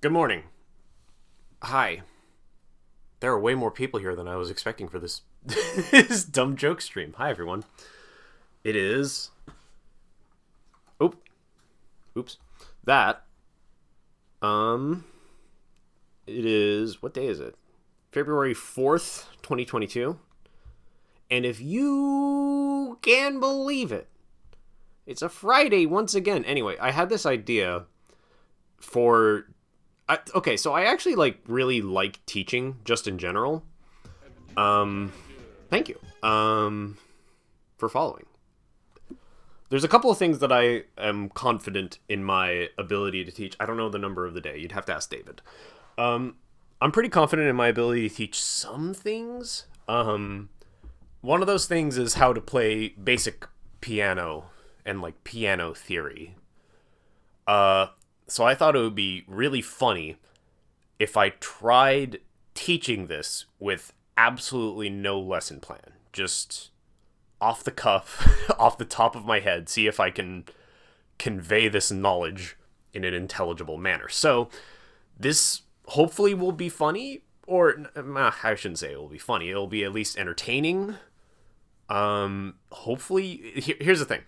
Good morning. Hi. There are way more people here than I was expecting for this this dumb joke stream. Hi everyone. It is Oop. Oops. That it is what day is it? February 4th, 2022. And if you can believe it, it's a Friday once again. Anyway, I had this idea for okay, so I actually really like teaching just in general. Thank you. For following. There's a couple of things that I am confident in my ability to teach. I don't know the number of the day. You'd have to ask David. I'm pretty confident in my ability to teach some things. One of those things is how to play basic piano and piano theory. So I thought it would be really funny if I tried teaching this with absolutely no lesson plan. Just off the cuff, off the top of my head, see if I can convey this knowledge in an intelligible manner. So this hopefully will be funny, or I shouldn't say it will be funny. It'll be at least entertaining. Hopefully, here's the thing.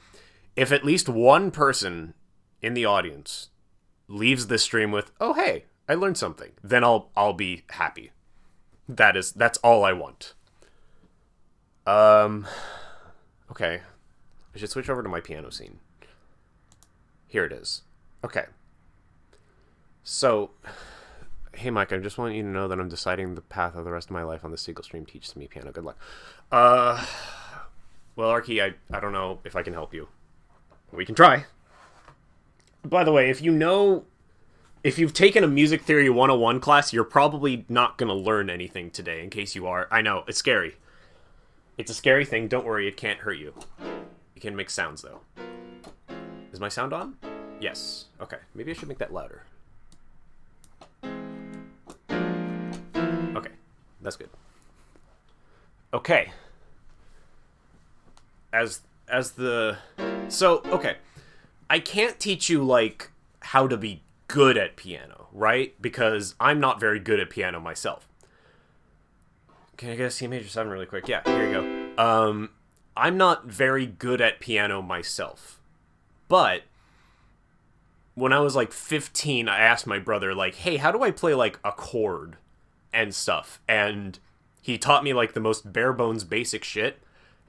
If at least one person in the audience leaves this stream with, "Oh hey, I learned something," then I'll be happy. That's all I want. Okay. I should switch over to my piano scene. Here it is. Okay. So, hey Mike, I just want you to know that I'm deciding the path of the rest of my life on the Seagull stream teaches me piano. Good luck. Well, Arky, I don't know if I can help you. We can try. By the way, if you've taken a Music Theory 101 class, you're probably not going to learn anything today, in case you are. I know, it's scary. It's a scary thing. Don't worry, it can't hurt you. It can make sounds, though. Is my sound on? Yes. Okay, maybe I should make that louder. Okay, that's good. Okay. Okay. I can't teach you, how to be good at piano, right? Because I'm not very good at piano myself. Can I get a C major 7 really quick? Yeah, here you go. I'm not very good at piano myself. But when I was 15, I asked my brother, hey, how do I play a chord and stuff? And he taught me the most bare bones basic shit.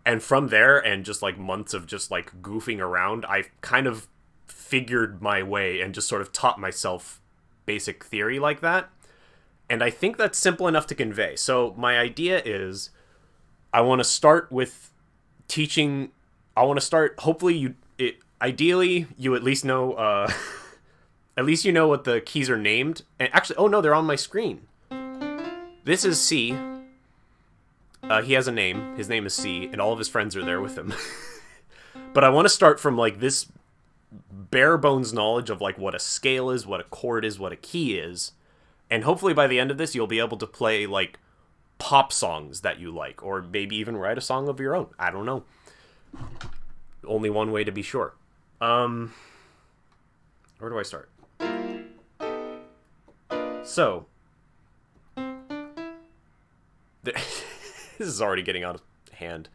And from there, and just months of just goofing around, I kind of figured my way and just sort of taught myself basic theory like that. And I think that's simple enough to convey. So my idea is I want to start with teaching. Hopefully ideally you at least know, at least you know what the keys are named. And actually, oh no, they're on my screen. This is C. He has a name. His name is C, and all of his friends are there with him. But I want to start from this bare bones knowledge of what a scale is, what a chord is, what a key is. And hopefully by the end of this, you'll be able to play pop songs that you like, or maybe even write a song of your own. I don't know. Only one way to be sure. Where do I start? So, this is already getting out of hand.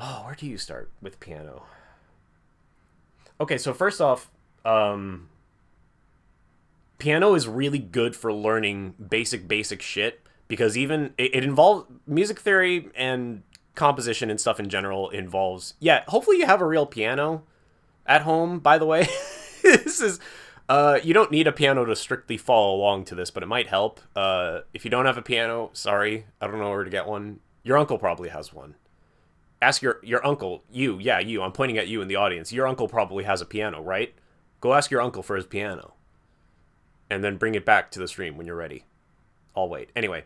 Oh, where do you start with piano? Okay, so first off, piano is really good for learning basic shit, because even it involves music theory and composition and stuff in general involves. Yeah, hopefully you have a real piano at home, by the way. This is you don't need a piano to strictly follow along to this, but it might help. If you don't have a piano, sorry, I don't know where to get one. Your uncle probably has one. Ask your uncle. You. I'm pointing at you in the audience. Your uncle probably has a piano, right? Go ask your uncle for his piano. And then bring it back to the stream when you're ready. I'll wait. Anyway.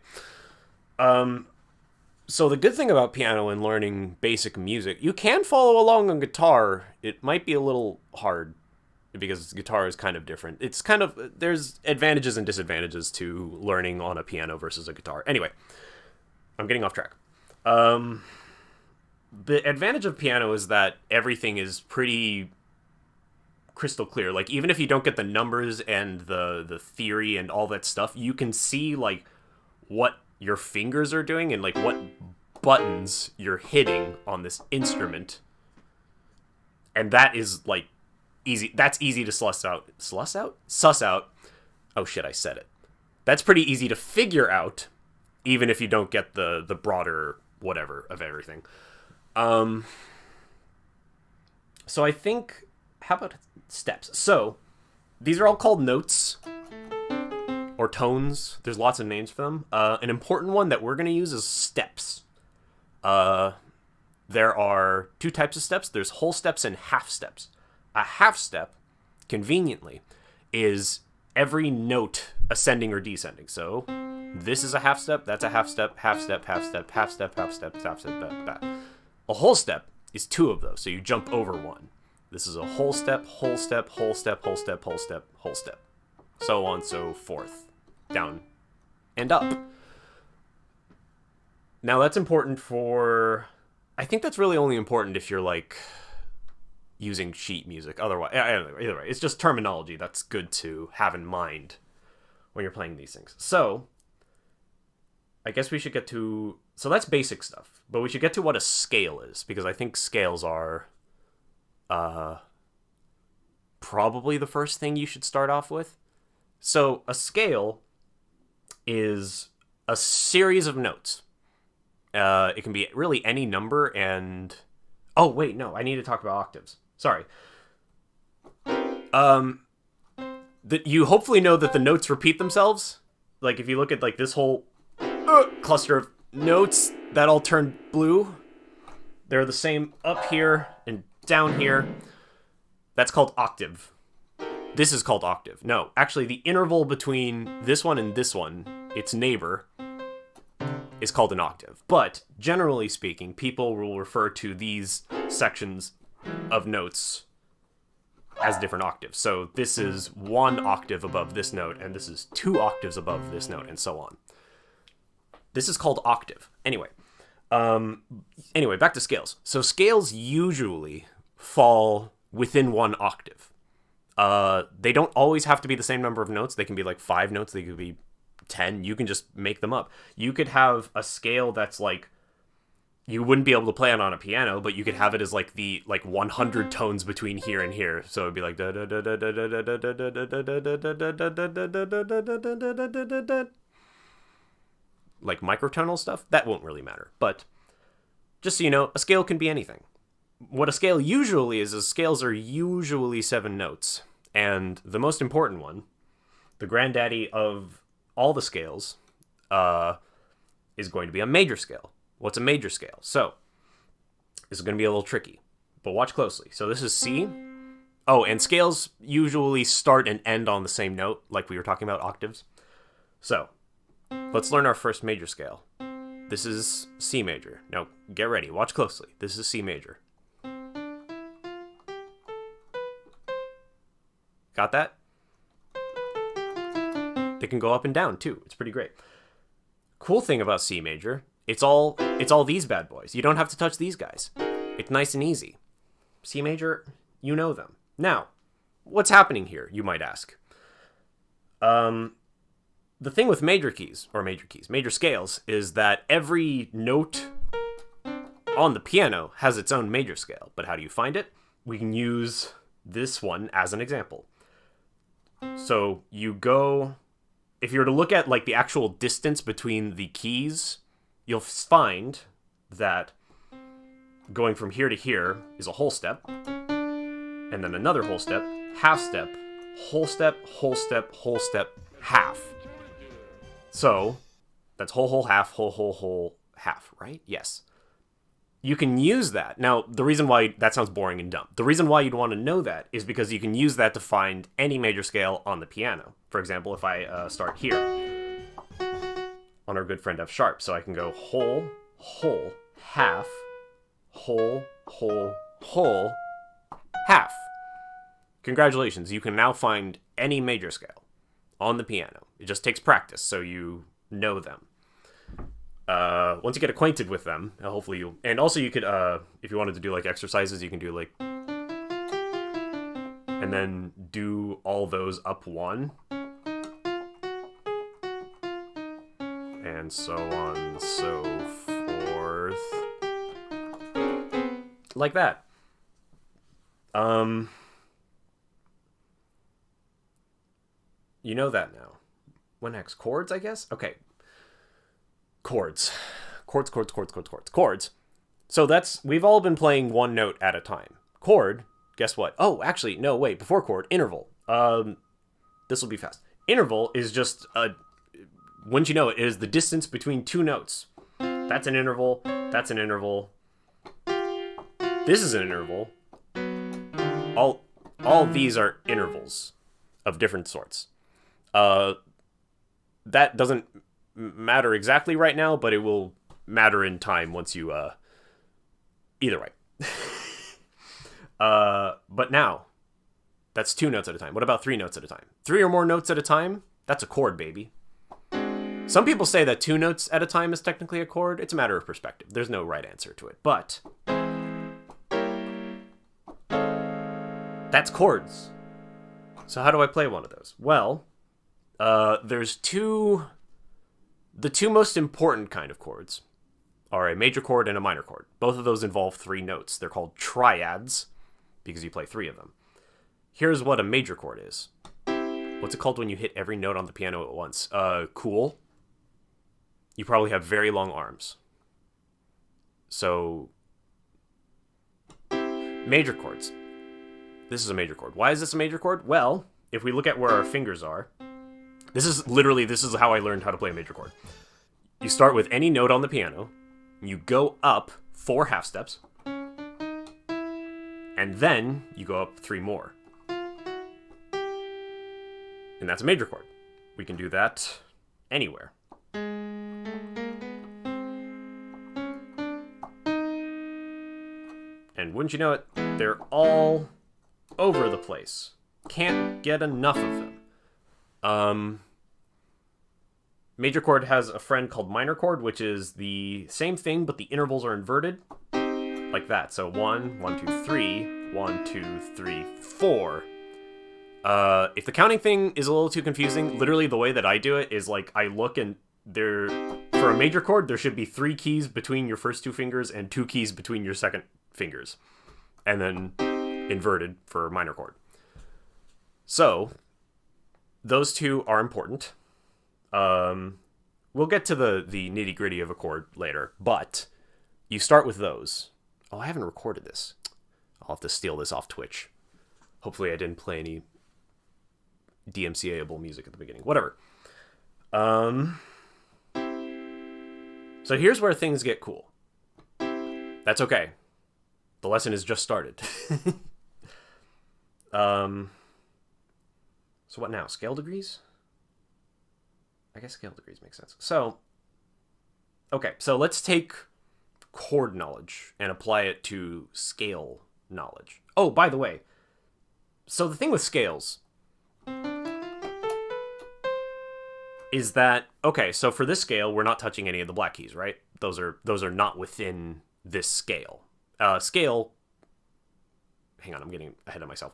So the good thing about piano and learning basic music, you can follow along on guitar. It might be a little hard, because guitar is kind of different. It's kind of, there's advantages and disadvantages to learning on a piano versus a guitar. Anyway, I'm getting off track. The advantage of piano is that everything is pretty crystal clear. Like, even if you don't get the numbers and the theory and all that stuff, you can see, like, what your fingers are doing and, like, what buttons you're hitting on this instrument. And that is, like, easy. That's easy to suss out. Suss out. Oh, shit, I said it. That's pretty easy to figure out, even if you don't get the broader whatever of everything. So I think... How about steps? So, these are all called notes. Or tones. There's lots of names for them. An important one that we're going to use is steps. There are two types of steps. There's whole steps and half steps. A half step, conveniently, is every note ascending or descending. So, this is a half step, that's a half step, half step, half step, half step, half step, half step, that. A whole step is two of those, so you jump over one. This is a whole step, whole step, whole step, whole step, whole step, whole step. So on, so forth. Down and up. Now that's important for... I think that's really only important if you're, like, using sheet music. Otherwise, either way, it's just terminology that's good to have in mind when you're playing these things. So, I guess we should get to... So that's basic stuff. But we should get to what a scale is, because I think scales are probably the first thing you should start off with. So, a scale is a series of notes. It can be really any number and... Oh, wait, no, I need to talk about octaves. Sorry. You hopefully know that the notes repeat themselves. Like, if you look at, like, this whole cluster of notes that all turn blue, they're the same up here and down here. That's called octave. This is called octave. No, actually, the interval between this one and this one, its neighbor, is called an octave. But, generally speaking, people will refer to these sections of notes as different octaves. So this is 1 octave above this note, and this is 2 octaves above this note, and so on. This is called octave. Anyway, back to scales. So scales usually fall within 1 octave. They don't always have to be the same number of notes. They can be like 5 notes. They could be 10. You can just make them up. You could have a scale that's like, you wouldn't be able to play it on a piano, but you could have it as like the 100 tones between here and here. So it'd be like like microtonal stuff. That won't really matter. But just so you know, a scale can be anything. What a scale usually is scales are usually 7 notes. And the most important one, the granddaddy of all the scales, is going to be a major scale. What's a major scale? So, this is going to be a little tricky, but watch closely. So this is C. Oh, and scales usually start and end on the same note, like we were talking about octaves. So, let's learn our first major scale. This is C major. Now, get ready. Watch closely. This is C major. Got that? They can go up and down, too. It's pretty great. Cool thing about C major, it's all these bad boys. You don't have to touch these guys. It's nice and easy. C major, you know them. Now, what's happening here, you might ask? The thing with major scales, is that every note on the piano has its own major scale. But how do you find it? We can use this one as an example. So you go... If you were to look at like the actual distance between the keys, you'll find that going from here to here is a whole step, and then another whole step, half step, whole step, whole step, whole step, half. So that's whole, half, whole, half, right? Yes. You can use that. Now, the reason why that sounds boring and dumb. The reason why you'd want to know that is because you can use that to find any major scale on the piano. For example, if I start here on our good friend F sharp, so I can go whole, half, whole, half. Congratulations, you can now find any major scale on the piano. It just takes practice, so you know them. Once you get acquainted with them, hopefully you'll... And also you could, if you wanted to do, like, exercises, you can do, like... and then do all those up one. And so on and so forth. Like that. You know that now. What next? Chords, I guess? Okay. Chords. Chords. So we've all been playing one note at a time. Chord, guess what? Oh, actually, no, wait, before chord, interval. This will be fast. Interval is just wouldn't you know it, is the distance between two notes. That's an interval, that's an interval. This is an interval. All these are intervals of different sorts. That doesn't matter exactly right now, but it will matter in time once you either way. But now that's 2 notes at a time. What about 3 notes at a time? 3 or more notes at a time? That's a chord, baby. Some people say that 2 notes at a time is technically a chord. It's a matter of perspective. There's no right answer to it. But that's chords. So how do I play one of those? Well, there's the two most important kind of chords are a major chord and a minor chord. Both of those involve 3 notes. They're called triads because you play 3 of them. Here's what a major chord is. What's it called when you hit every note on the piano at once? Cool. You probably have very long arms. So, major chords. This is a major chord. Why is this a major chord? Well, if we look at where our fingers are, this is how I learned how to play a major chord. You start with any note on the piano, you go up 4 half steps, and then you go up 3 more. And that's a major chord. We can do that anywhere. And wouldn't you know it, they're all over the place. Can't get enough of them. Major chord has a friend called minor chord, which is the same thing, but the intervals are inverted. Like that. So 1, 1, 2, 3, 1, 2, 3, 4. If the counting thing is a little too confusing, literally the way that I do it is like I look and for a major chord, there should be 3 keys between your first 2 fingers and 2 keys between your second fingers. And then inverted for a minor chord. So, those 2 are important. We'll get to the nitty-gritty of a chord later, but you start with those. Oh, I haven't recorded this. I'll have to steal this off Twitch. Hopefully I didn't play any DMCA-able music at the beginning. Whatever. So here's where things get cool. That's okay. The lesson has just started. So what now? Scale degrees? I guess scale degrees make sense. So, okay, so let's take chord knowledge and apply it to scale knowledge. Oh, by the way, so the thing with scales is that, okay, so for this scale, we're not touching any of the black keys, right? Those are not within this scale. Scale, hang on, I'm getting ahead of myself.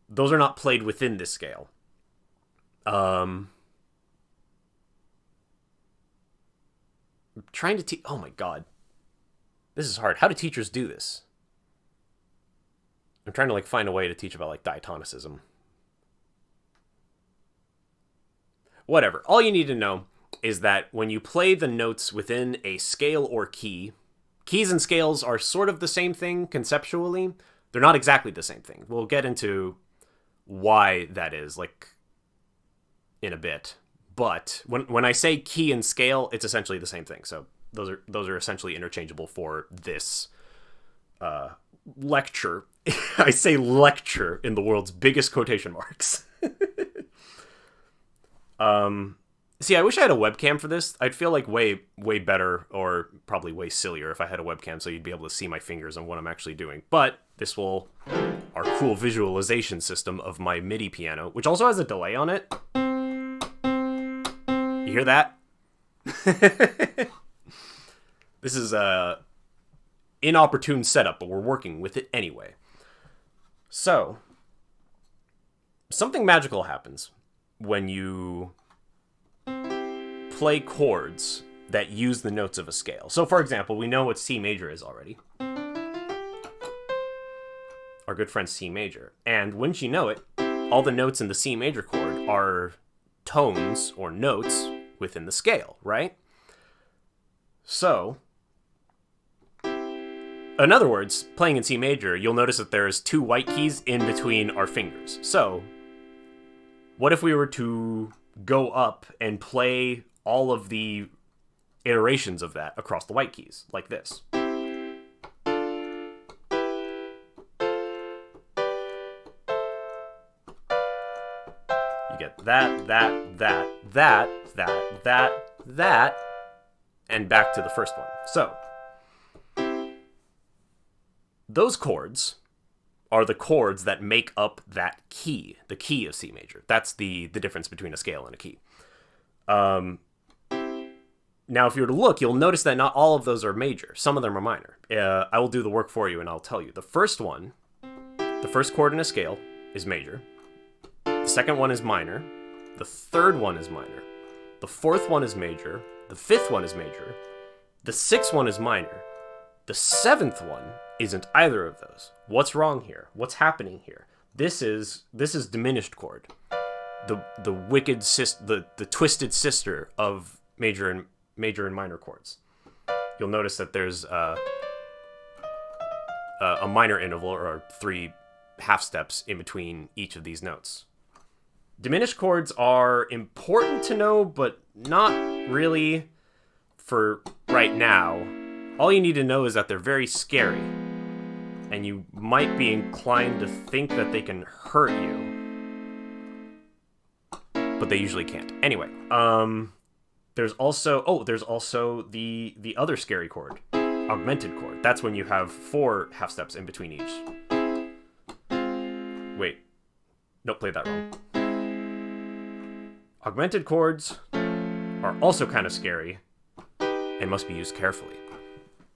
Those are not played within this scale. I'm trying to teach. Oh my god, this is hard. How do teachers do this? I'm trying to find a way to teach about diatonicism. Whatever. All you need to know is that when you play the notes within a scale or key, keys and scales are sort of the same thing conceptually. They're not exactly the same thing. We'll get into why that is in a bit. But when I say key and scale, it's essentially the same thing. So those are essentially interchangeable for this lecture. I say lecture in the world's biggest quotation marks. See, I wish I had a webcam for this. I'd feel way better, or probably way sillier if I had a webcam so you'd be able to see my fingers and what I'm actually doing. But this will, our cool visualization system of my MIDI piano, which also has a delay on it. You hear that? This is a inopportune setup, but we're working with it anyway. So, something magical happens when you play chords that use the notes of a scale. So, for example, we know what C major is already. Our good friend C major. And wouldn't you know it, all the notes in the C major chord are tones or notes within the scale, right? So, in other words, playing in C major, you'll notice that there's 2 white keys in between our fingers. So, what if we were to go up and play all of the iterations of that across the white keys, like this? You get that, and back to the first one. So, those chords are the chords that make up that key, the key of C major. That's the difference between a scale and a key. Now, if you were to look, you'll notice that not all of those are major. Some of them are minor. I will do the work for you, and I'll tell you. The first chord in a scale is major. The second one is minor. The third one is minor. The fourth one is major. The fifth one is major. The sixth one is minor. The seventh one isn't either of those. What's wrong here? What's happening here? This is diminished chord. The wicked the twisted sister of major and minor chords. You'll notice that there's a minor interval, or 3 half steps in between each of these notes. Diminished chords are important to know, but not really for right now. All you need to know is that they're very scary, and you might be inclined to think that they can hurt you, but they usually can't. Anyway, there's also the other scary chord, augmented chord. That's when you have 4 half steps in between each. Wait, nope, played that wrong. Augmented chords are also kind of scary and must be used carefully.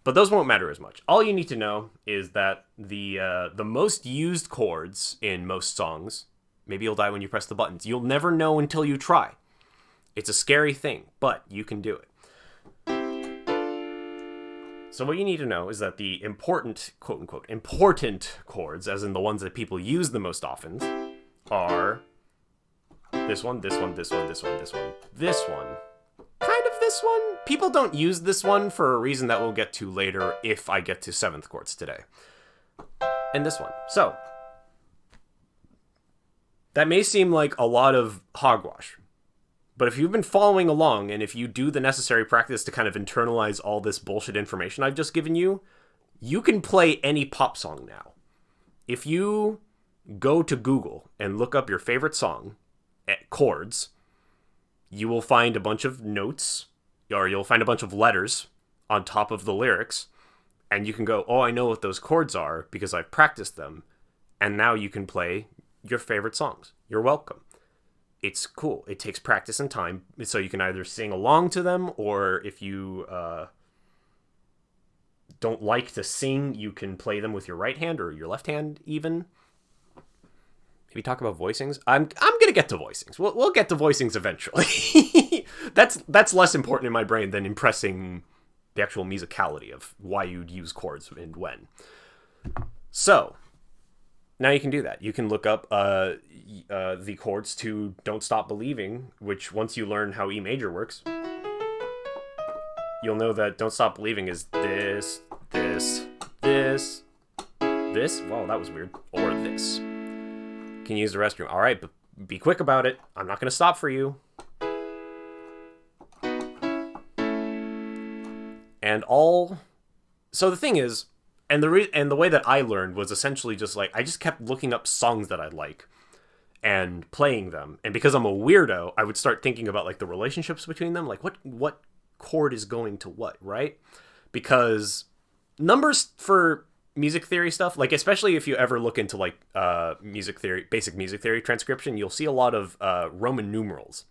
But those won't matter as much. All you need to know is that the most used chords in most songs, maybe you'll die when you press the buttons. You'll never know until you try. It's a scary thing, but you can do it. So what you need to know is that the important, quote-unquote, important chords, as in the ones that people use the most often, are this one, this one, this one, this one, this one, this one, kind of this one. People don't use this one for a reason that we'll get to later if I get to 7th chords today. And this one. So, that may seem like a lot of hogwash, but if you've been following along and if you do the necessary practice to kind of internalize all this bullshit information I've just given you, you can play any pop song now. If you go to Google and look up your favorite song at Chords, you will find a bunch of notes, or you'll find a bunch of letters on top of the lyrics, and you can go, oh, I know what those chords are because I've practiced them, and now you can play your favorite songs. You're welcome. It's cool. It takes practice and time, so you can either sing along to them, or if you don't like to sing, you can play them with your right hand or your left hand even. Maybe talk about voicings. I'm gonna get to voicings. We'll get to voicings eventually. That's less important in my brain than impressing the actual musicality of why you'd use chords and when. So now you can do that. You can look up the chords to "Don't Stop Believing," which once you learn how E major works, you'll know that "Don't Stop Believing" is this, this, this, this. Wow, that was weird. Or this. Can use the restroom. All right, but be quick about it. I'm not going to stop for you. So the thing is, and the way that I learned was essentially just like I just kept looking up songs that I like and playing them. And because I'm a weirdo, I would start thinking about like the relationships between them, like what chord is going to what, right? Because numbers for music theory stuff, like especially if you ever look into like basic music theory transcription, you'll see a lot of Roman numerals.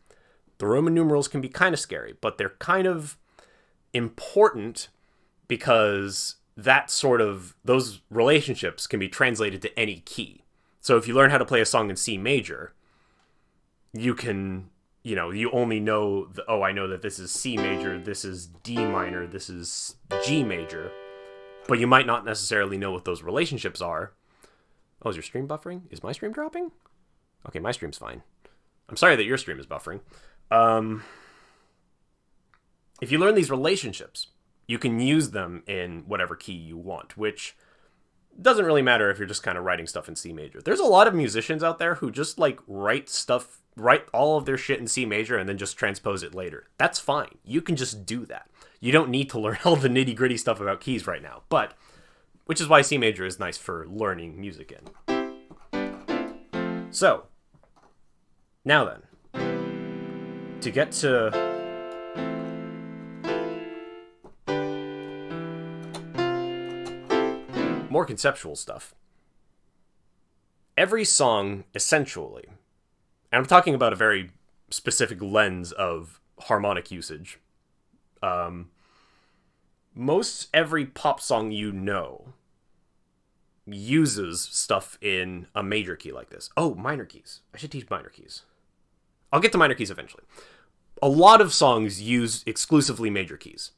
The Roman numerals can be kind of scary, but they're kind of important because those relationships can be translated to any key. So if you learn how to play a song in C major, you can, you only know, I know that this is C major, this is D minor, this is G major, but you might not necessarily know what those relationships are. Oh, is your stream buffering? Is my stream dropping? Okay, my stream's fine. I'm sorry that your stream is buffering. If you learn these relationships, you can use them in whatever key you want, which doesn't really matter if you're just kind of writing stuff in C major. There's a lot of musicians out there who just like write all of their shit in C major and then just transpose it later. That's fine. You can just do that. You don't need to learn all the nitty gritty stuff about keys right now, which is why C major is nice for learning music in. So, now then, to get to more conceptual stuff, every song, essentially, and I'm talking about a very specific lens of harmonic usage, most every pop song uses stuff in a major key like this. Oh, minor keys. I should teach minor keys. I'll get to minor keys eventually. A lot of songs use exclusively major keys.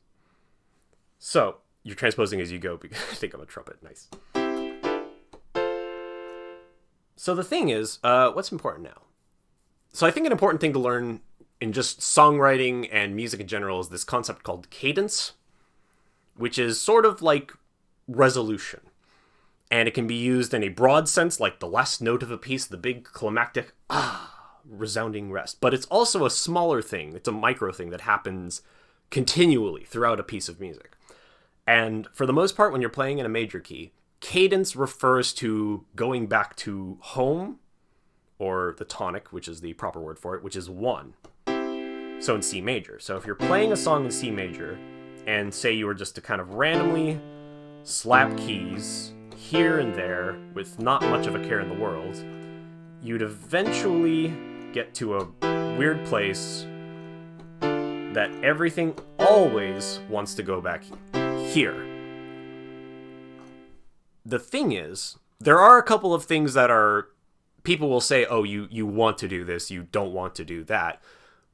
So, you're transposing as you go because I think I'm a trumpet. Nice. So the thing is, what's important now? So I think an important thing to learn in just songwriting and music in general is this concept called cadence, which is sort of like resolution. And it can be used in a broad sense, like the last note of a piece, the big climactic, resounding rest. But it's also a smaller thing. It's a micro thing that happens continually throughout a piece of music. And for the most part, when you're playing in a major key, cadence refers to going back to home, or the tonic, which is the proper word for it, which is 1. So in C major. So if you're playing a song in C major, and say you were just to kind of randomly slap keys here and there with not much of a care in the world, you'd eventually get to a weird place that everything always wants to go back here. The thing is, there are a couple of things that people will say, oh, you want to do this, you don't want to do that,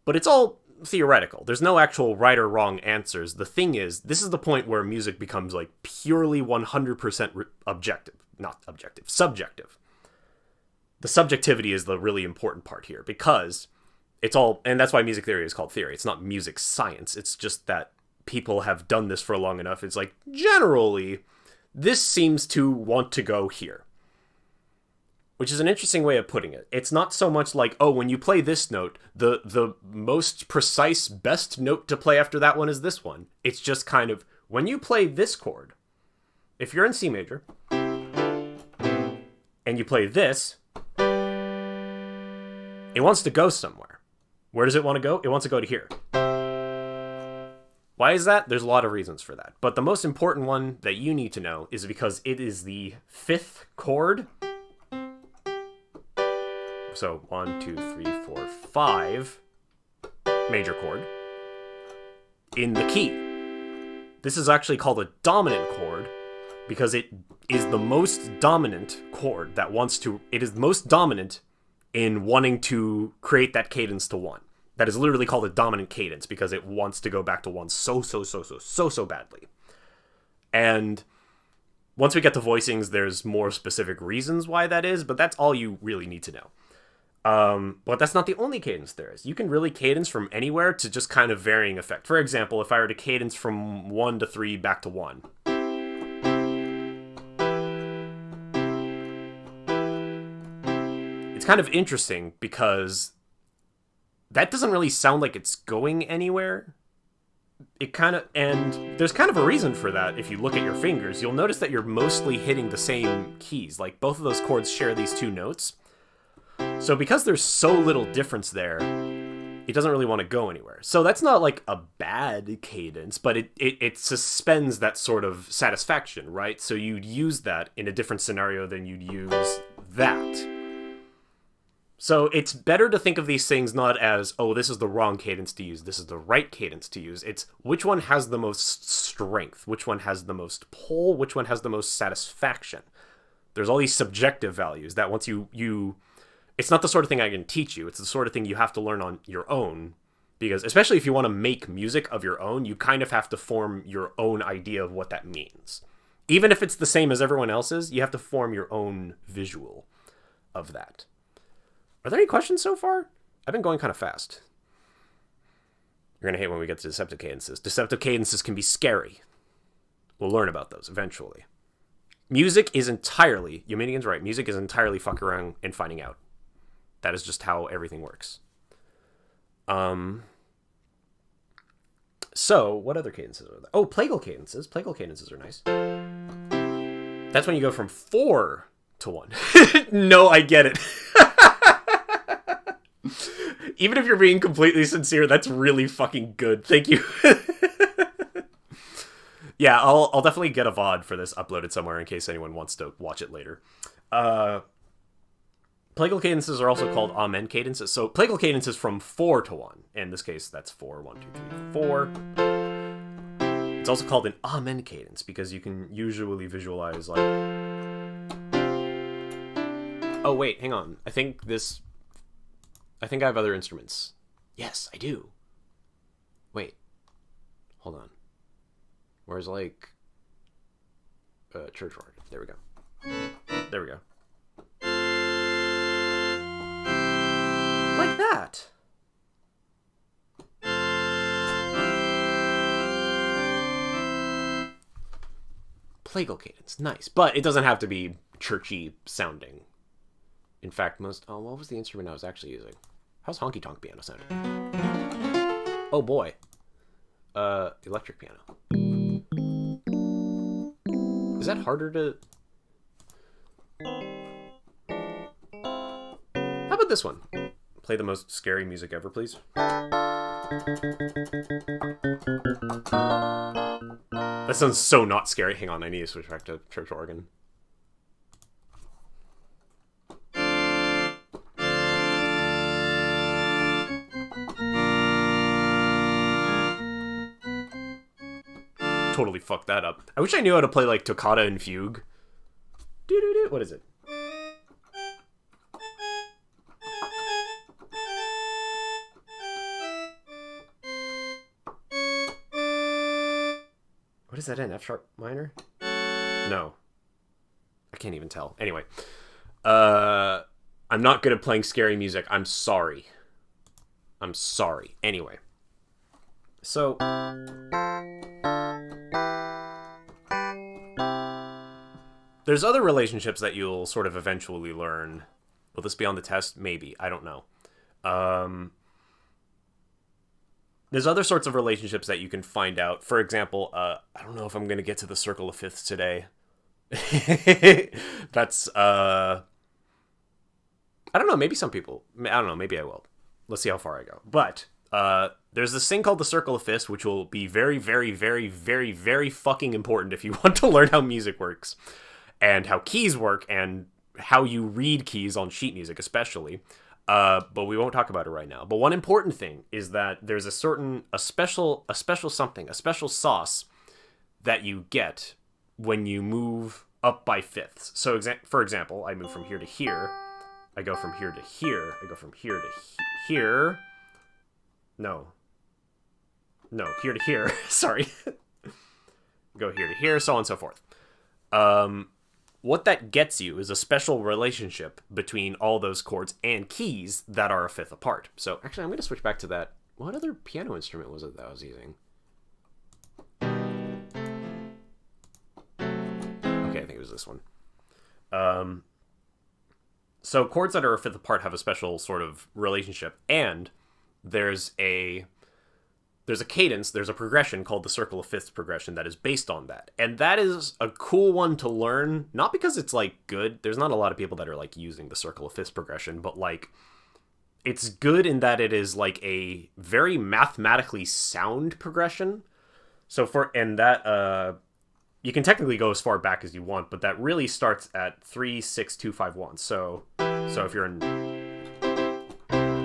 but it's all theoretical. There's no actual right or wrong answers. The thing is, this is the point where music becomes like purely 100% subjective. The subjectivity is the really important part here, because it's all, and that's why music theory is called theory. It's not music science. It's just that people have done this for long enough. It's like, generally, this seems to want to go here. Which is an interesting way of putting it. It's not so much like, oh, when you play this note, the most precise, best note to play after that one is this one. It's just kind of, when you play this chord, if you're in C major, and you play this, it wants to go somewhere. Where does it want to go? It wants to go to here. Why is that? There's a lot of reasons for that. But the most important one that you need to know is because it is the 5th chord. So 1, 2, 3, 4, 5 major chord in the key. This is actually called a dominant chord because it is the most dominant chord that wants to, it is most dominant in wanting to create that cadence to 1. That is literally called a dominant cadence because it wants to go back to 1 so badly. And once we get to voicings, there's more specific reasons why that is, but that's all you really need to know. But that's not the only cadence there is. You can really cadence from anywhere to just kind of varying effect. For example, if I were to cadence from 1 to 3 back to 1. It's kind of interesting because that doesn't really sound like it's going anywhere. And there's kind of a reason for that. If you look at your fingers, you'll notice that you're mostly hitting the same keys. Like both of those chords share these 2 notes. So because there's so little difference there, it doesn't really want to go anywhere. So that's not like a bad cadence, but it suspends that sort of satisfaction, right? So you'd use that in a different scenario than you'd use that. So it's better to think of these things not as, oh, this is the wrong cadence to use, this is the right cadence to use. It's which one has the most strength, which one has the most pull, which one has the most satisfaction. There's all these subjective values that once you it's not the sort of thing I can teach you. It's the sort of thing you have to learn on your own, because especially if you want to make music of your own, you kind of have to form your own idea of what that means. Even if it's the same as everyone else's, you have to form your own visual of that. Are there any questions so far? I've been going kind of fast. You're going to hate when we get to deceptive cadences. Deceptive cadences can be scary. We'll learn about those eventually. Music is entirely, Eumenian's right, music is entirely fuck around and finding out. That is just how everything works. So, what other cadences are there? Oh, plagal cadences. Plagal cadences are nice. That's when you go from 4 to 1. No, I get it. Even if you're being completely sincere, that's really fucking good. Thank you. Yeah, I'll definitely get a VOD for this uploaded somewhere in case anyone wants to watch it later. Plagal cadences are also called amen cadences. So plagal cadences from 4 to 1. In this case, that's 4. 1, 2, 3, 4. It's also called an amen cadence because you can usually visualize like... Oh, wait, hang on. I think I have other instruments. Yes, I do. Wait. Hold on. Where's like... church organ. There we go. There we go. Like that. Plagal cadence. Nice. But it doesn't have to be churchy sounding. In fact, what was the instrument I was actually using? How's honky tonk piano sound? Oh boy. Electric piano. Is that harder to... How about this one? Play the most scary music ever, please. That sounds so not scary. Hang on, I need to switch back to church organ. Totally fucked that up. I wish I knew how to play like toccata and fugue. Doo-doo-doo. What is it? What is that in? F sharp minor? No. I can't even tell. Anyway. I'm not good at playing scary music. I'm sorry. I'm sorry. Anyway. So... There's other relationships that you'll sort of eventually learn. Will this be on the test? Maybe. I don't know. There's other sorts of relationships that you can find out. For example, I don't know if I'm going to get to the circle of fifths today. That's, I don't know, maybe some people. I don't know, maybe I will. Let's see how far I go. But there's this thing called the circle of fifths, which will be very, very, very, very, very fucking important if you want to learn how music works. And how keys work, and how you read keys on sheet music, especially. But we won't talk about it right now. But one important thing is that there's a special sauce that you get when you move up by fifths. So, for example, I move from here to here. I go from here to here. I go from here to here. No, here to here. Sorry. Go here to here, so on and so forth. What that gets you is a special relationship between all those chords and keys that are a fifth apart. So, actually, I'm going to switch back to that. What other piano instrument was it that I was using? Okay, I think it was this one. So, chords that are a fifth apart have a special sort of relationship, and there's a cadence, there's a progression called the circle of fifths progression that is based on that. And that is a cool one to learn, not because it's like good. There's not a lot of people that are like using the circle of fifths progression, but like it's good in that it is like a very mathematically sound progression. So you can technically go as far back as you want, but that really starts at 3, 6, 2, 5, 1. So if you're in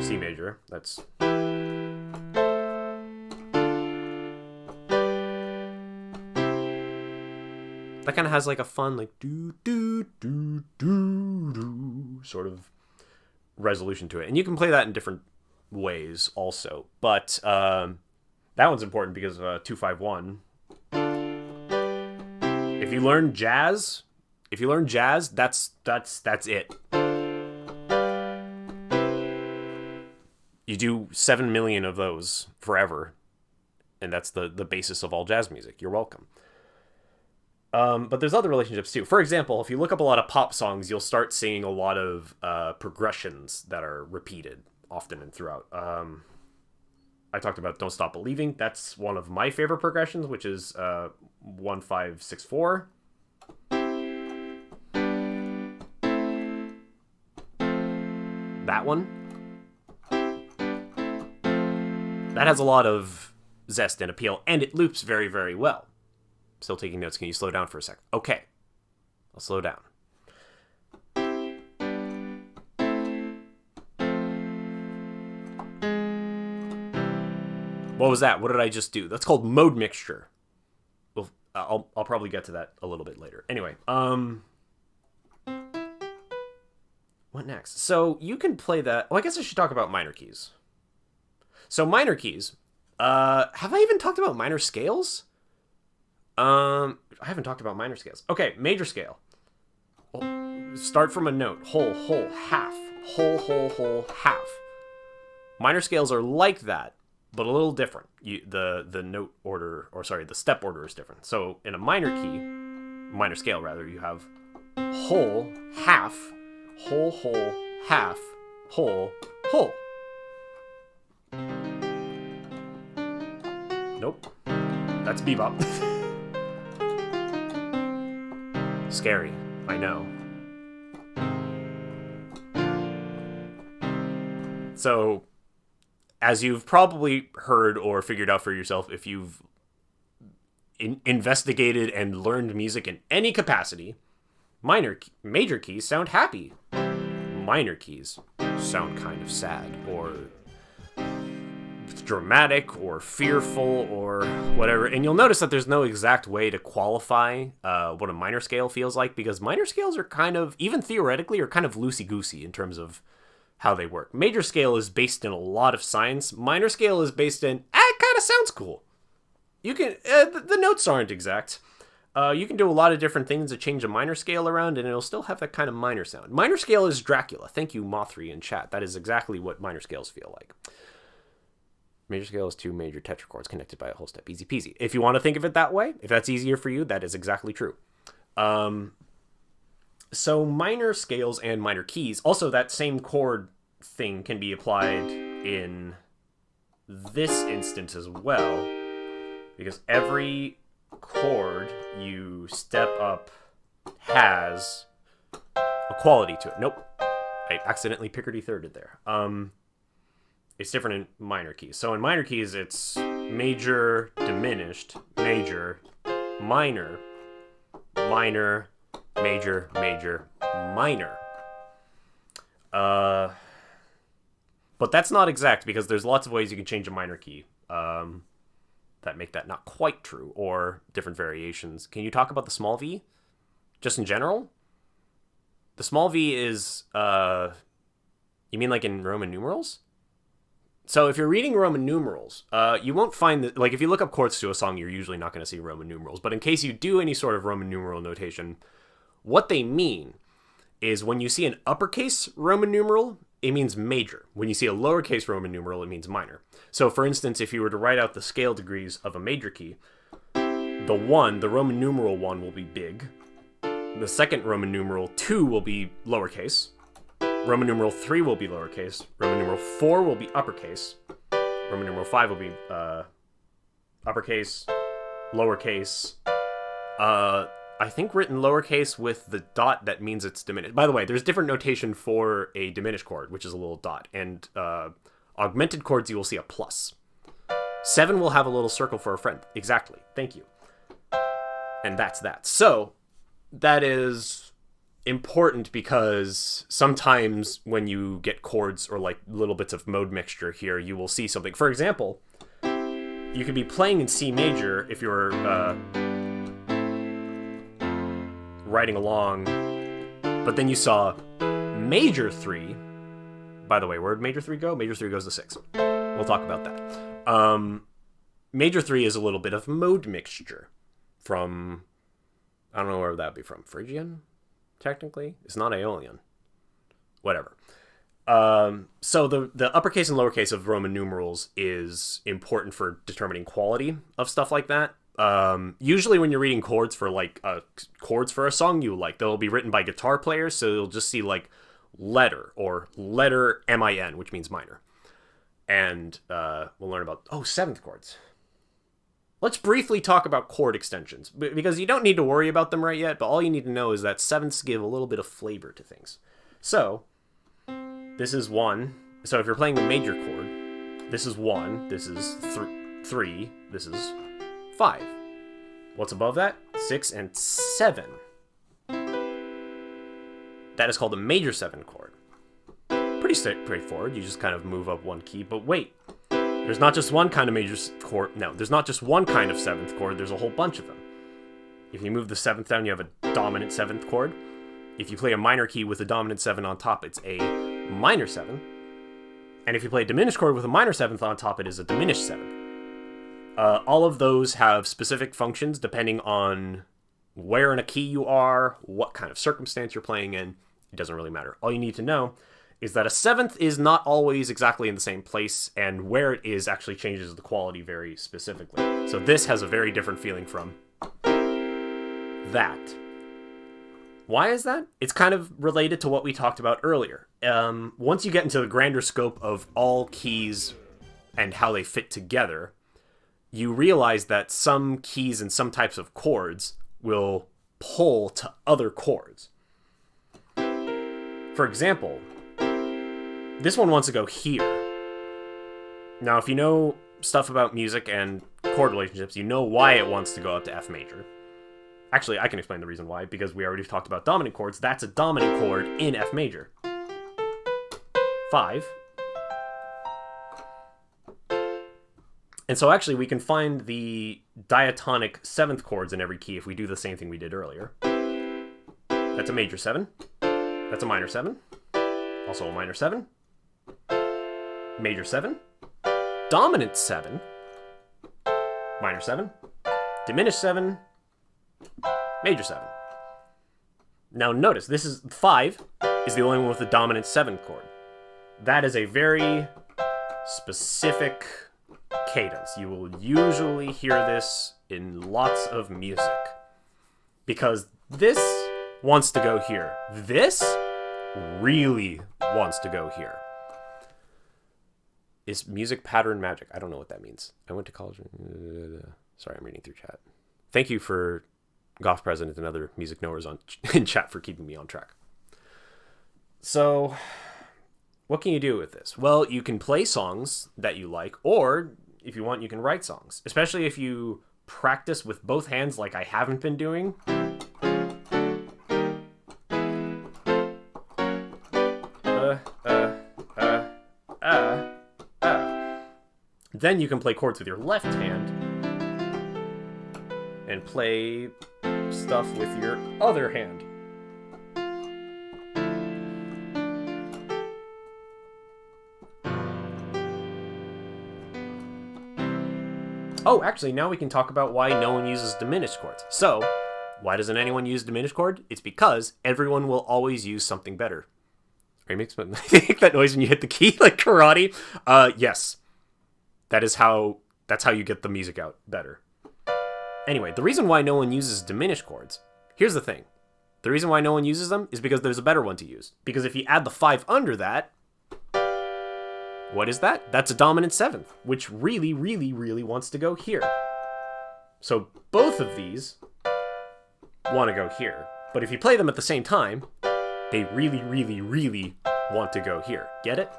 C major, that's... That kind of has like a fun like do do do do do sort of resolution to it, and you can play that in different ways also. But that one's important because 251. If you learn jazz, that's it. You do 7 million of those forever, and that's the basis of all jazz music. You're welcome. But there's other relationships too. For example, if you look up a lot of pop songs, you'll start seeing a lot of progressions that are repeated often and throughout. I talked about Don't Stop Believing. That's one of my favorite progressions, which is 1 5 6 4. That one. That has a lot of zest and appeal, and it loops very, very well. Still taking notes. Can you slow down for a sec? Okay. I'll slow down. What was that? What did I just do? That's called mode mixture. Well, I'll probably get to that a little bit later. Anyway, what next? So you can play that. Well, I guess I should talk about minor keys. So minor keys. Have I even talked about minor scales? I haven't talked about minor scales. Okay, major scale. Start from a note. Whole, whole, half. Whole, whole, whole, half. Minor scales are like that, but a little different. The note order, or sorry, the step order is different. So in a minor key, minor scale rather, you have whole, half, whole, whole, half, whole, whole. Nope. That's bebop. Scary, I know. So, as you've probably heard or figured out for yourself, if you've investigated and learned music in any capacity, major keys sound happy. Minor keys sound kind of sad, or dramatic, or fearful, or whatever. And you'll notice that there's no exact way to qualify what a minor scale feels like, because minor scales are kind of, even theoretically, are kind of loosey-goosey in terms of how they work. Major scale is based in a lot of science. Minor scale is based in, it kind of sounds cool. You can, the notes aren't exact. You can do a lot of different things to change a minor scale around, and it'll still have that kind of minor sound. Minor scale is Dracula. Thank you, Mothri in chat. That is exactly what minor scales feel like. Major scale is 2 major tetrachords connected by a whole step. Easy peasy. If you want to think of it that way, if that's easier for you, that is exactly true. So minor scales and minor keys. Also, that same chord thing can be applied in this instance as well, because every chord you step up has a quality to it. Nope. I accidentally pickety-thirded there. It's different in minor keys. So in minor keys, it's major, diminished, major, minor, minor, major, major, minor. But that's not exact, because there's lots of ways you can change a minor key that make that not quite true, or different variations. Can you talk about the small v? Just in general? The small v is, you mean like in Roman numerals? So if you're reading Roman numerals, you won't find that, like if you look up chords to a song, you're usually not going to see Roman numerals. But in case you do any sort of Roman numeral notation, what they mean is when you see an uppercase Roman numeral, it means major. When you see a lowercase Roman numeral, it means minor. So for instance, if you were to write out the scale degrees of a major key, the Roman numeral 1 will be big. The second Roman numeral 2 will be lowercase. Roman numeral 3 will be lowercase. Roman numeral 4 will be uppercase. Roman numeral 5 will be uppercase, lowercase. I think written lowercase with the dot that means it's diminished. By the way, there's different notation for a diminished chord, which is a little dot. And augmented chords, you will see a plus. 7 will have a little circle for a friend. Exactly. Thank you. And that's that. So that is important, because sometimes when you get chords or like little bits of mode mixture here, you will see something. For example, you could be playing in C major if you're writing along, but then you saw major 3. By the way, where'd major 3 go? Major 3 goes to 6. We'll talk about that. Major 3 is a little bit of mode mixture from, I don't know where that would be from. Phrygian, technically? It's not Aeolian. Whatever. So the uppercase and lowercase of Roman numerals is important for determining quality of stuff like that. Usually when you're reading chords for like chords for a song you like, they'll be written by guitar players, so you'll just see like letter or letter min, which means minor. And we'll learn about seventh chords. Let's briefly talk about chord extensions, because you don't need to worry about them right yet, but all you need to know is that sevenths give a little bit of flavor to things. So this is 1. So if you're playing a major chord, this is 1, this is 3, this is 5. What's above that? 6 and 7. That is called a major 7 chord. Pretty straightforward. You just kind of move up 1 key. But wait, there's not just one kind of major chord. No, there's not just one kind of 7th chord. There's a whole bunch of them. If you move the 7th down, you have a dominant 7th chord. If you play a minor key with a dominant 7 on top, it's a minor 7. And if you play a diminished chord with a minor 7th on top, it is a diminished 7th. All of those have specific functions depending on where in a key you are, what kind of circumstance you're playing in. It doesn't really matter. All you need to know is that a 7th is not always exactly in the same place, and where it is actually changes the quality very specifically. So this has a very different feeling from that. Why is that? It's kind of related to what we talked about earlier. Once you get into the grander scope of all keys and how they fit together, you realize that some keys and some types of chords will pull to other chords. For example, this one wants to go here. Now, if you know stuff about music and chord relationships, you know why it wants to go up to F major. Actually, I can explain the reason why, because we already talked about dominant chords. That's a dominant chord in F major. 5. And so actually we can find the diatonic 7th chords in every key if we do the same thing we did earlier. That's a major 7. That's a minor 7. Also a minor 7. Major 7. Dominant 7. Minor 7. Diminished 7. Major 7. Now notice, this is 5 is the only one with the dominant 7th chord. That is a very specific cadence. You will usually hear this in lots of music, because this wants to go here. This really wants to go here. Is music pattern magic? I don't know what that means. I went to college. Sorry, I'm reading through chat. Thank you for Goth President and other music knowers in chat for keeping me on track. So, what can you do with this? Well, you can play songs that you like, or if you want, you can write songs. Especially if you practice with both hands like I haven't been doing. Then you can play chords with your left hand and play stuff with your other hand. Oh, actually, now we can talk about why no one uses diminished chords. So, why doesn't anyone use diminished chord? It's because everyone will always use something better. Are you making that noise when you hit the key like karate? Yes. That's how you get the music out better. Anyway, the reason why no one uses diminished chords, here's the thing. The reason why no one uses them is because there's a better one to use. Because if you add the 5 under that, what is that? That's a dominant 7th, which really, really, really wants to go here. So both of these want to go here. But if you play them at the same time, they really, really, really want to go here. Get it?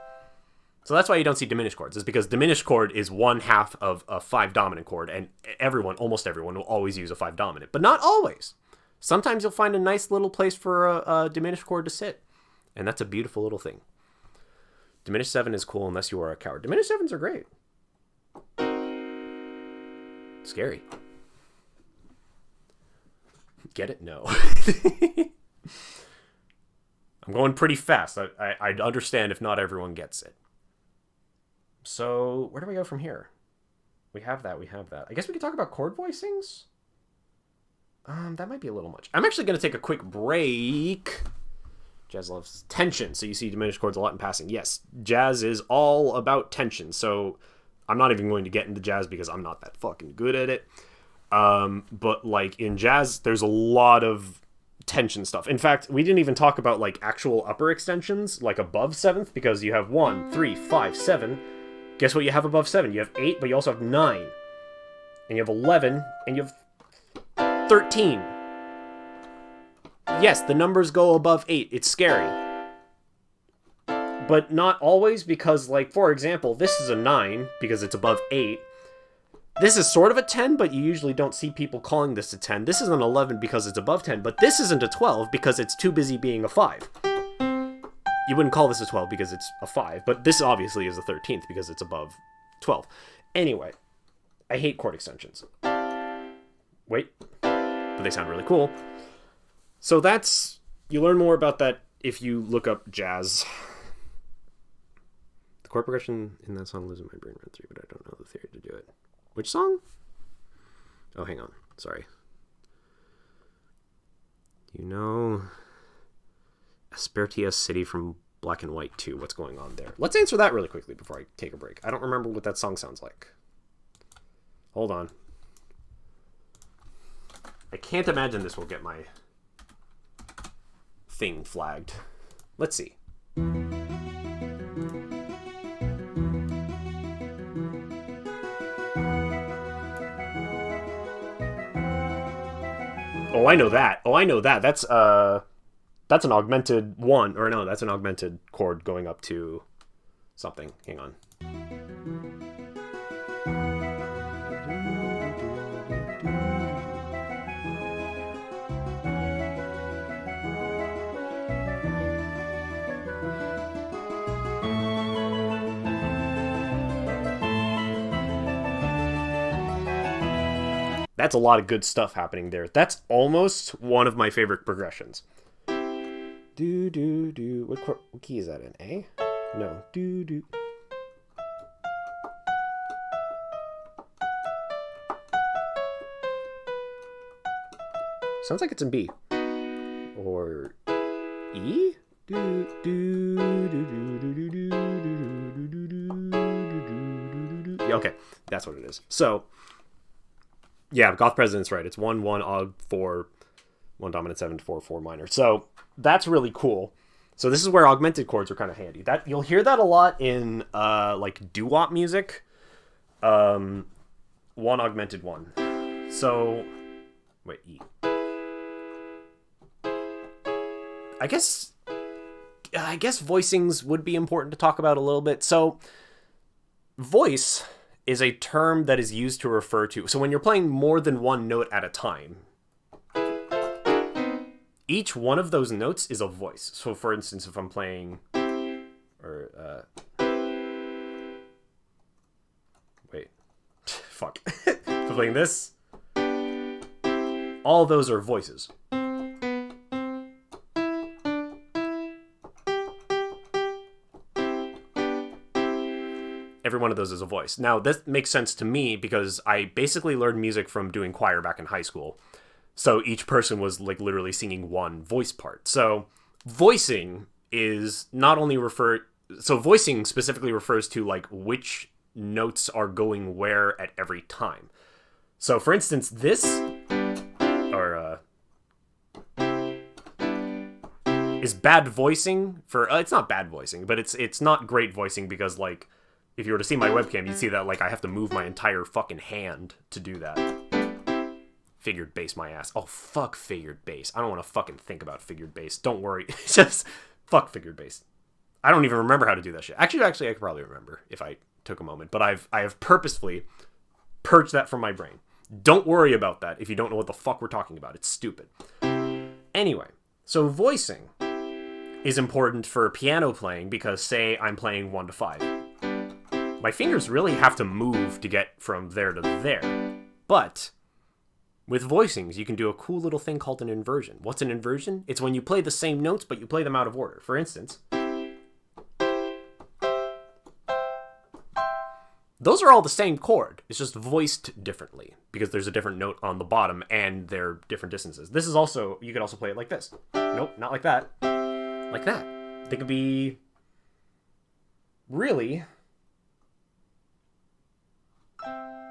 So that's why you don't see diminished chords. It's because diminished chord is 1/2 of a 5 dominant chord, and almost everyone will always use a 5 dominant, but not always. Sometimes you'll find a nice little place for a diminished chord to sit, and that's a beautiful little thing. Diminished 7 is cool unless you are a coward. Diminished 7s are great. Scary. Get it? No. I'm going pretty fast. I'd understand if not everyone gets it. So, where do we go from here? We have that. I guess we could talk about chord voicings? That might be a little much. I'm actually going to take a quick break. Jazz loves tension, so you see diminished chords a lot in passing. Yes, jazz is all about tension, so I'm not even going to get into jazz because I'm not that fucking good at it. But, like, in jazz, there's a lot of tension stuff. In fact, we didn't even talk about, like, actual upper extensions, like above 7th, because you have 1, 3, 5, 7. Guess what you have above 7? You have 8, but you also have 9. And you have 11, and you have 13. Yes, the numbers go above 8. It's scary. But not always, because, like, for example, this is a 9, because it's above 8. This is sort of a 10, but you usually don't see people calling this a 10. This is an 11 because it's above 10, but this isn't a 12 because it's too busy being a 5. You wouldn't call this a 12 because it's a 5, but this obviously is a 13th because it's above 12. Anyway, I hate chord extensions. Wait, but they sound really cool. So that's, you learn more about that if you look up jazz. The chord progression in that song lives in my brain run through, but I don't know the theory to do it. Which song? Oh, hang on. Sorry. You know Aspertia City from Black and White 2. What's going on there? Let's answer that really quickly before I take a break. I don't remember what that song sounds like. Hold on. I can't imagine this will get my thing flagged. Let's see. Oh, I know that. That's an augmented 1. Or no, that's an augmented chord going up to something. Hang on. That's a lot of good stuff happening there. That's almost one of my favorite progressions. Do, do, do. What key is that in? A? No. Do, do. Sounds like it's in B. Or E? Do, do, do, do, do, do, do, do, do, do, do. Okay, that's what it is. So, yeah, Goth President's right. It's 1, 1, Aug, 4, 1 dominant 7, 4, 4 minor. So that's really cool. So this is where augmented chords are kind of handy. That you'll hear that a lot in like doo-wop music. 1 augmented 1. So wait, E. I guess voicings would be important to talk about a little bit. So voice is a term that is used to refer to... So when you're playing more than one note at a time, each one of those notes is a voice. So for instance, if I'm playing... Or, wait. Fuck. If I'm playing this, all those are voices. Every one of those is a voice. Now, this makes sense to me because I basically learned music from doing choir back in high school. So each person was like literally singing one voice part. So voicing is not only so voicing specifically refers to like which notes are going where at every time. So for instance, this is bad voicing for it's not bad voicing, but it's not great voicing because like if you were to see my webcam, you'd see that like I have to move my entire fucking hand to do that. Figured bass my ass. Oh, fuck figured bass. I don't want to fucking think about figured bass. Don't worry. Just fuck figured bass. I don't even remember how to do that shit. Actually, I could probably remember if I took a moment. But I have purposefully purged that from my brain. Don't worry about that if you don't know what the fuck we're talking about. It's stupid. Anyway, so voicing is important for piano playing because, say, I'm playing 1 to 5. My fingers really have to move to get from there to there. But With voicings, you can do a cool little thing called an inversion. What's an inversion? It's when you play the same notes, but you play them out of order. For instance, those are all the same chord. It's just voiced differently because there's a different note on the bottom and they're different distances. This is also, you could also play it like this. Nope, not like that. Like that. They could be really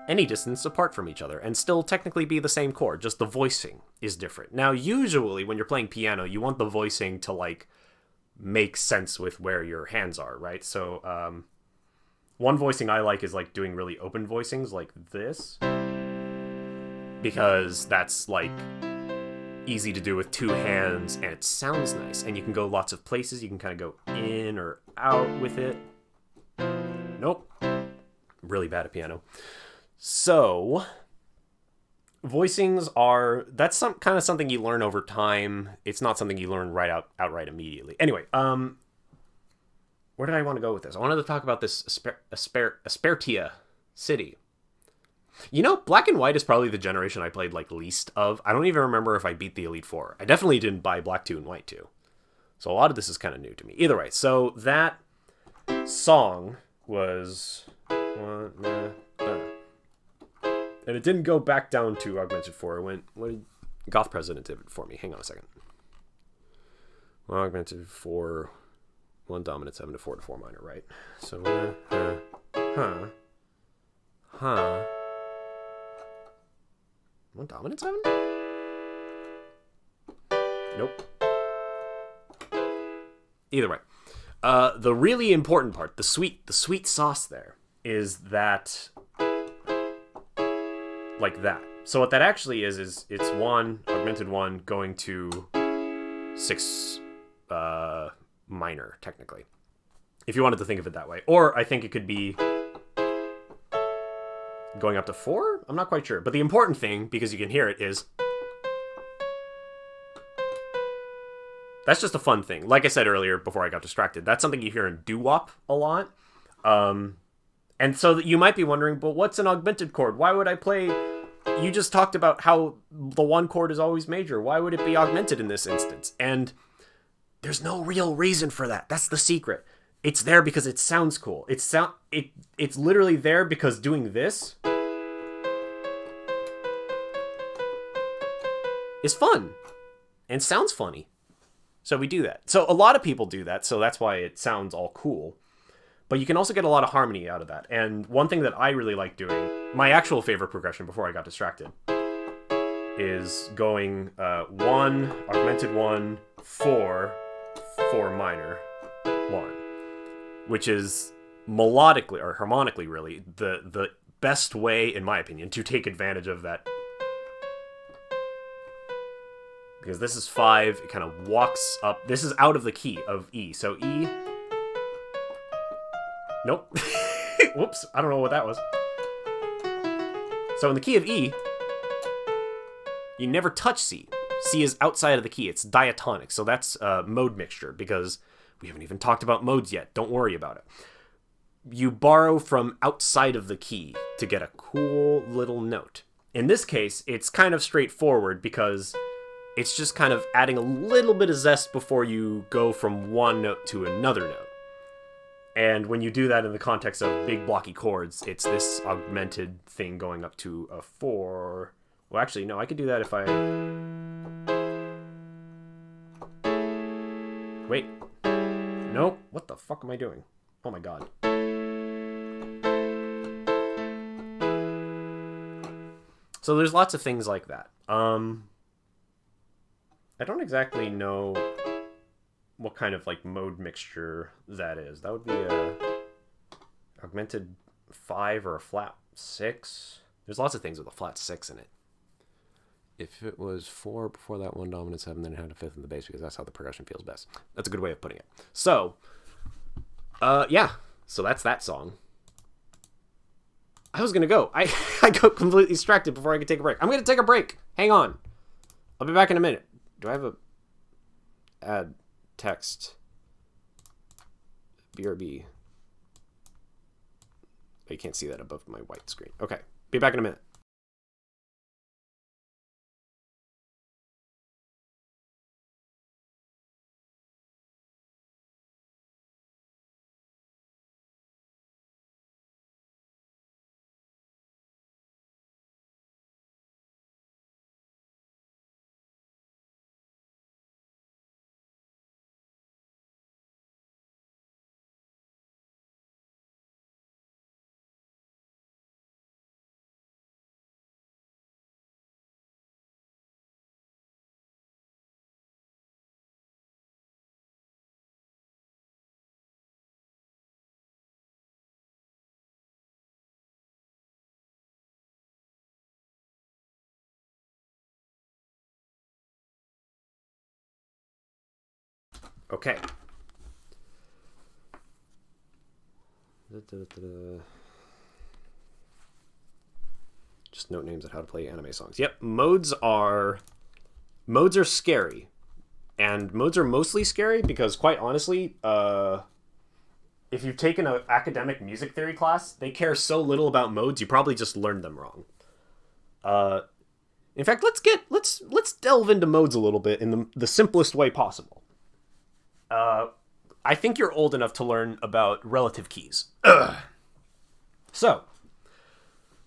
any distance apart from each other and still technically be the same chord, just the voicing is different. Now, usually when you're playing piano, you want the voicing to like make sense with where your hands are, right? So one voicing I like is like doing really open voicings like this, because that's like easy to do with two hands and it sounds nice and you can go lots of places. You can kind of go in or out with it. Nope. Really bad at piano. So voicings are, that's some kind of something you learn over time. It's not something you learn outright immediately. Anyway, where did I want to go with this? I wanted to talk about this Aspertia city. You know, Black and White is probably the generation I played like least of. I don't even remember if I beat the Elite Four. I definitely didn't buy Black 2 and White 2. So a lot of this is kind of new to me. Either way, so that song was... And it didn't go back down to augmented 4. It went... What did Goth President did it for me? Hang on a second. Augmented 4... 1 dominant 7 to 4 to 4 minor, right? So, 1 dominant 7? Nope. Either way. The really important part, the sweet sauce there, is that, like that. So what that actually is it's 1, augmented 1, going to 6, minor, technically, if you wanted to think of it that way. Or I think it could be going up to 4? I'm not quite sure. But the important thing, because you can hear it, is that's just a fun thing. Like I said earlier, before I got distracted, that's something you hear in doo-wop a lot. And so you might be wondering, but what's an augmented chord? Why would I play... You just talked about how the 1 chord is always major. Why would it be augmented in this instance? And there's no real reason for that. That's the secret. It's there because it sounds cool. It's literally there because doing this is fun and sounds funny. So we do that. So a lot of people do that, so that's why it sounds all cool. But you can also get a lot of harmony out of that. And one thing that I really like doing, my actual favorite progression before I got distracted, is going 1, augmented 1, 4, 4 minor, 1. Which is melodically, or harmonically really, the best way, in my opinion, to take advantage of that. Because this is 5, it kind of walks up. This is out of the key of E. So E... Nope. Whoops, I don't know what that was. So in the key of E, you never touch C. C is outside of the key. It's diatonic. So that's mode mixture, because we haven't even talked about modes yet. Don't worry about it. You borrow from outside of the key to get a cool little note. In this case, it's kind of straightforward because it's just kind of adding a little bit of zest before you go from one note to another note. And when you do that in the context of big blocky chords, it's this augmented thing going up to a 4. Well, actually, no, I could do that if I... Wait. Nope. What the fuck am I doing? Oh my god. So there's lots of things like that. I don't exactly know what kind of like mode mixture that is. That would be a augmented 5 or a flat 6. There's lots of things with a flat 6 in it. If it was 4 before that 1 dominant 7, then it had a 5th in the bass, because that's how the progression feels best. That's a good way of putting it. So, yeah. So that's that song. I was gonna go. I got completely distracted before I could take a break. I'm gonna take a break. Hang on. I'll be back in a minute. Do I have a add text BRB? Oh, you can't see that above my white screen. Okay. Be back in a minute. Okay. Just note names of how to play anime songs. Yep, modes are scary. And modes are mostly scary because, quite honestly, if you've taken an academic music theory class, they care so little about modes, you probably just learned them wrong. In fact, let's delve into modes a little bit in the simplest way possible. I think you're old enough to learn about relative keys. So,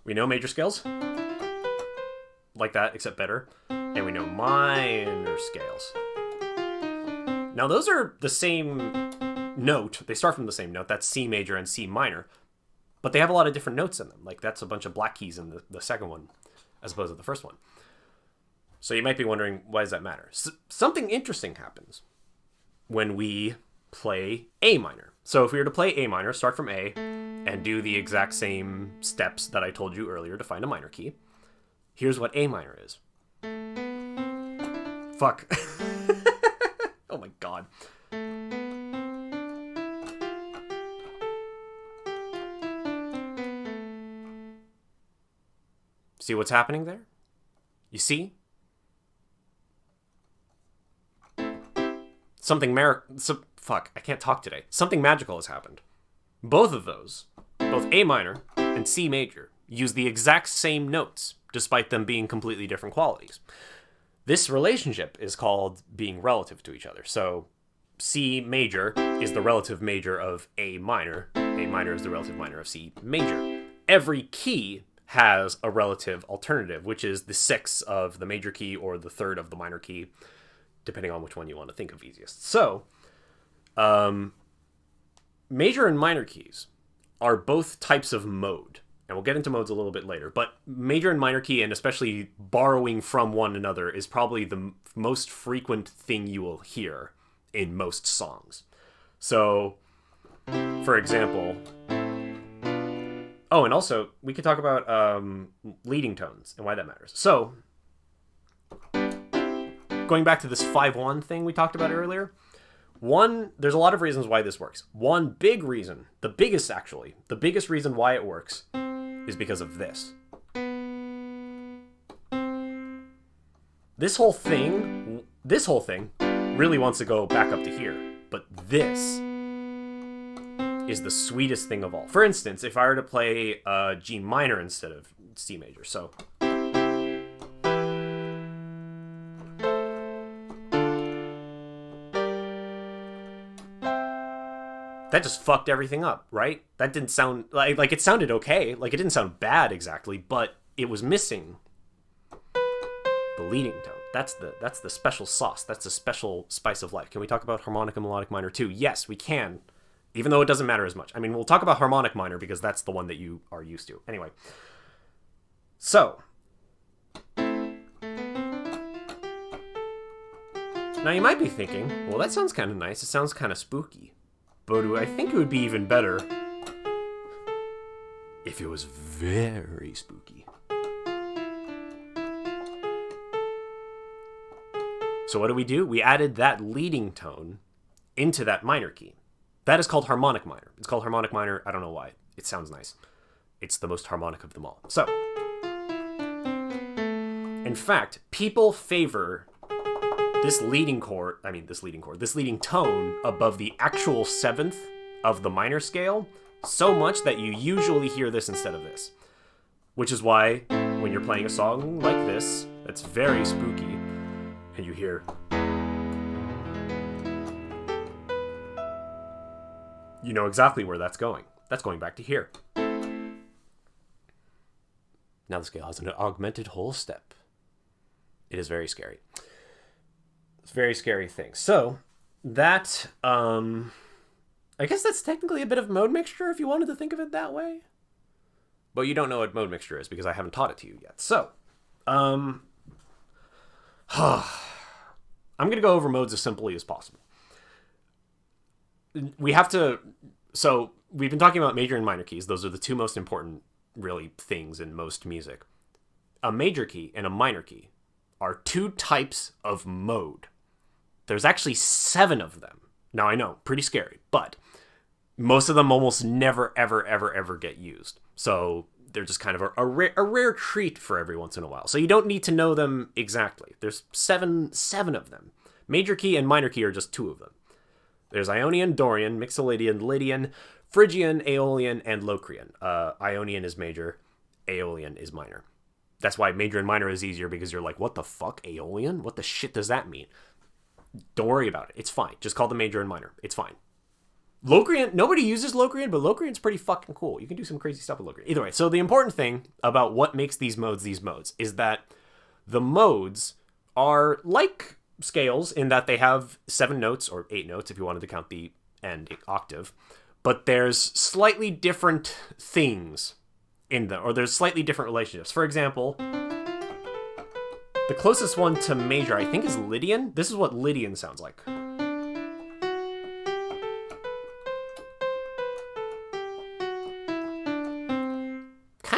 we know major scales, like that, except better, and we know minor scales. Now, those are the same note. They start from the same note. That's C major and C minor. But they have a lot of different notes in them. Like, that's a bunch of black keys in the second one, as opposed to the first one. So you might be wondering, why does that matter? Something interesting happens when we play A minor. So if we were to play A minor, start from A, and do the exact same steps that I told you earlier to find a minor key, here's what A minor is. Fuck. Oh my god. See what's happening there? You see? Fuck, I can't talk today. Something magical has happened. Both of those, both A minor and C major, use the exact same notes, despite them being completely different qualities. This relationship is called being relative to each other. So C major is the relative major of A minor. A minor is the relative minor of C major. Every key has a relative alternative, which is the sixth of the major key or the third of the minor key, depending on which one you want to think of easiest. So, major and minor keys are both types of mode. And we'll get into modes a little bit later. But major and minor key, and especially borrowing from one another, is probably the most frequent thing you will hear in most songs. So, for example... Oh, and also, we could talk about leading tones and why that matters. So, going back to this 5-1 thing we talked about earlier, there's a lot of reasons why this works. One big reason, the biggest reason why it works is because of this. This whole thing really wants to go back up to here, but this is the sweetest thing of all. For instance, if I were to play G minor instead of C major, so... That just fucked everything up, right? That didn't sound... Like it sounded okay. Like, it didn't sound bad exactly, but it was missing the leading tone. That's the special sauce. That's the special spice of life. Can we talk about harmonic and melodic minor too? Yes, we can. Even though it doesn't matter as much. I mean, we'll talk about harmonic minor because that's the one that you are used to. Anyway. So. Now you might be thinking, well, that sounds kind of nice. It sounds kind of spooky. But I think it would be even better if it was very spooky. So what do? We added that leading tone into that minor key. That is called harmonic minor. It's called harmonic minor. I don't know why. It sounds nice. It's the most harmonic of them all. So, in fact, people favor this leading tone above the actual seventh of the minor scale so much that you usually hear this instead of this. Which is why when you're playing a song like this, that's very spooky, and you hear... You know exactly where that's going. That's going back to here. Now the scale has an augmented whole step. It is very scary. It's a very scary thing. So, that, I guess that's technically a bit of mode mixture if you wanted to think of it that way. But you don't know what mode mixture is because I haven't taught it to you yet. So, I'm going to go over modes as simply as possible. So we've been talking about major and minor keys. Those are the two most important, really, things in most music. A major key and a minor key are two types of mode. There's actually 7 of them Now I know, pretty scary, but most of them almost never, ever, ever, ever get used. So they're just kind of a rare treat for every once in a while. So you don't need to know them exactly. There's seven of them. Major key and minor key are just 2 of them. There's Ionian, Dorian, Mixolydian, Lydian, Phrygian, Aeolian, and Locrian. Ionian is major, Aeolian is minor. That's why major and minor is easier, because you're like, what the fuck, Aeolian? What the shit does that mean? Don't worry about it. It's fine. Just call them major and minor. It's fine. Locrian, nobody uses Locrian, but Locrian's pretty fucking cool. You can do some crazy stuff with Locrian. Either way, so the important thing about what makes these modes is that the modes are like scales in that they have 7 notes, or 8 notes if you wanted to count the end octave, but there's slightly different things in them, or there's slightly different relationships. For example, the closest one to major, I think, is Lydian. This is what Lydian sounds like. Kind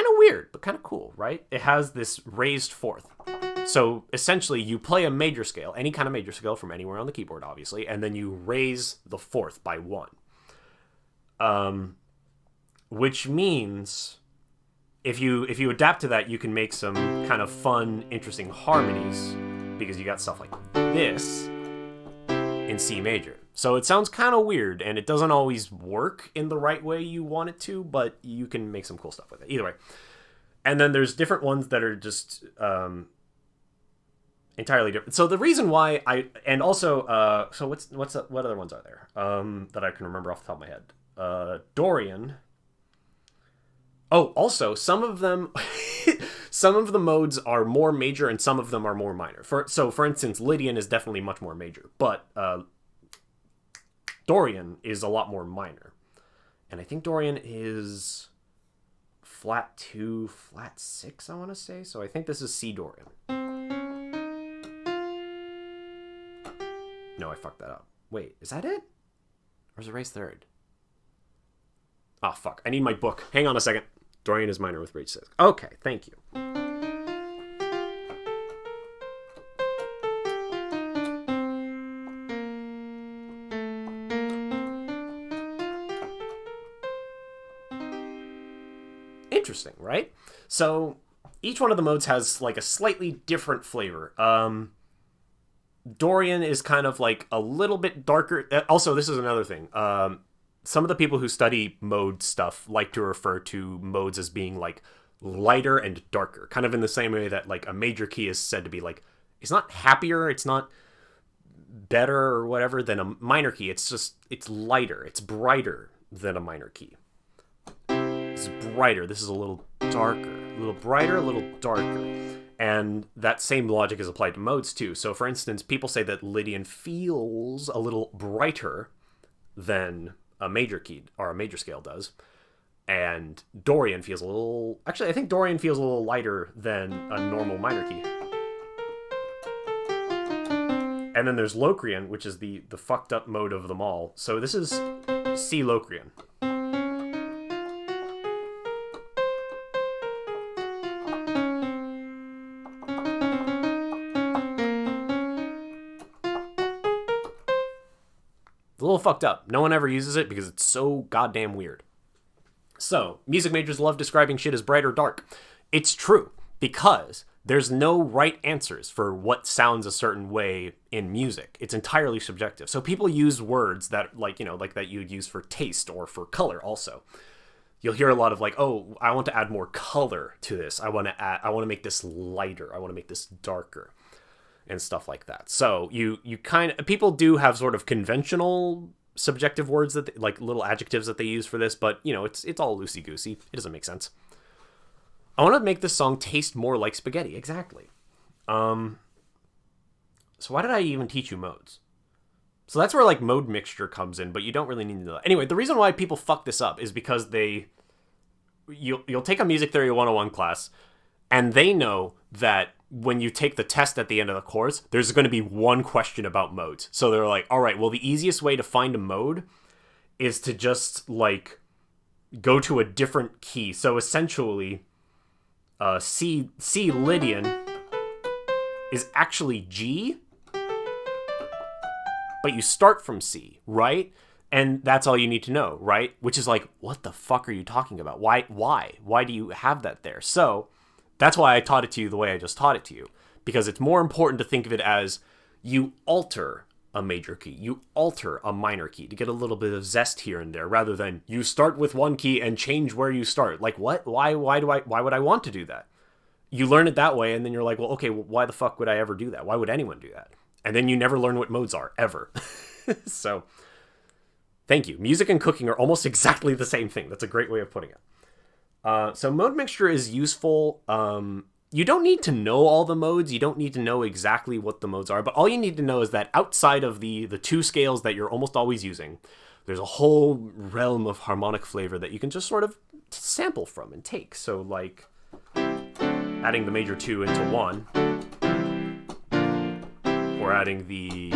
of weird, but kind of cool, right? It has this raised fourth. So essentially, you play a major scale, any kind of major scale from anywhere on the keyboard, obviously, and then you raise the fourth by 1. Which means if you adapt to that, you can make some kind of fun, interesting harmonies, because you got stuff like this in C major. So it sounds kind of weird, and it doesn't always work in the right way you want it to, but you can make some cool stuff with it. Either way. And then there's different ones that are just entirely different. So the reason why what other ones are there that I can remember off the top of my head? Dorian. Oh, also, some of them, some of the modes are more major and some of them are more minor. For instance, Lydian is definitely much more major, but Dorian is a lot more minor. And I think Dorian is flat 2, flat 6, I want to say. So I think this is C Dorian. No, I fucked that up. Wait, is that it? Or is it raised 3rd? Oh, fuck. I need my book. Hang on a second. Dorian is minor with raised 6. Okay, thank you. Interesting, right? So each one of the modes has like a slightly different flavor. Dorian is kind of like a little bit darker. Also, this is another thing. Some of the people who study mode stuff like to refer to modes as being like lighter and darker, kind of in the same way that like a major key is said to be like, it's not happier, it's not better or whatever than a minor key. It's lighter, it's brighter than a minor key. It's brighter. This is a little darker, a little brighter, a little darker. And that same logic is applied to modes too. So for instance, people say that Lydian feels a little brighter than a major key or a major scale does, and Dorian feels a little, actually I think Dorian feels a little lighter than a normal minor key. And then there's Locrian, which is the fucked up mode of them all. So this is C Locrian. A little fucked up. No one ever uses it because it's so goddamn weird. So, music majors love describing shit as bright or dark. It's true, because there's no right answers for what sounds a certain way in music. It's entirely subjective. So people use words that, like that you'd use for taste or for color also. You'll hear a lot of like, oh, I want to add more color to this. I want to make this lighter. I want to make this darker. And stuff like that. So you kind of, people do have sort of conventional subjective words that like little adjectives that they use for this, but it's all loosey goosey. It doesn't make sense. I want to make this song taste more like spaghetti. Exactly. So why did I even teach you modes? So that's where like mode mixture comes in, but you don't really need to know that. Anyway, the reason why people fuck this up is because you'll take a music theory 101 class, and they know that when you take the test at the end of the course, there's going to be one question about modes. So they're like, all right, well, the easiest way to find a mode is to just like go to a different key. So essentially, C Lydian is actually G. but you start from C, right? And that's all you need to know, right? Which is like, what the fuck are you talking about? Why do you have that there? So that's why I taught it to you the way I just taught it to you, because it's more important to think of it as you alter a major key, you alter a minor key to get a little bit of zest here and there, rather than you start with one key and change where you start. Like, what? Why would I want to do that? You learn it that way, and then you're like, well, okay, why the fuck would I ever do that? Why would anyone do that? And then you never learn what modes are, ever. So, thank you. Music and cooking are almost exactly the same thing. That's a great way of putting it. So mode mixture is useful. You don't need to know all the modes. You don't need to know exactly what the modes are. But all you need to know is that outside of the two scales that you're almost always using, there's a whole realm of harmonic flavor that you can just sort of sample from and take. So, like, adding the major 2 into 1, or adding the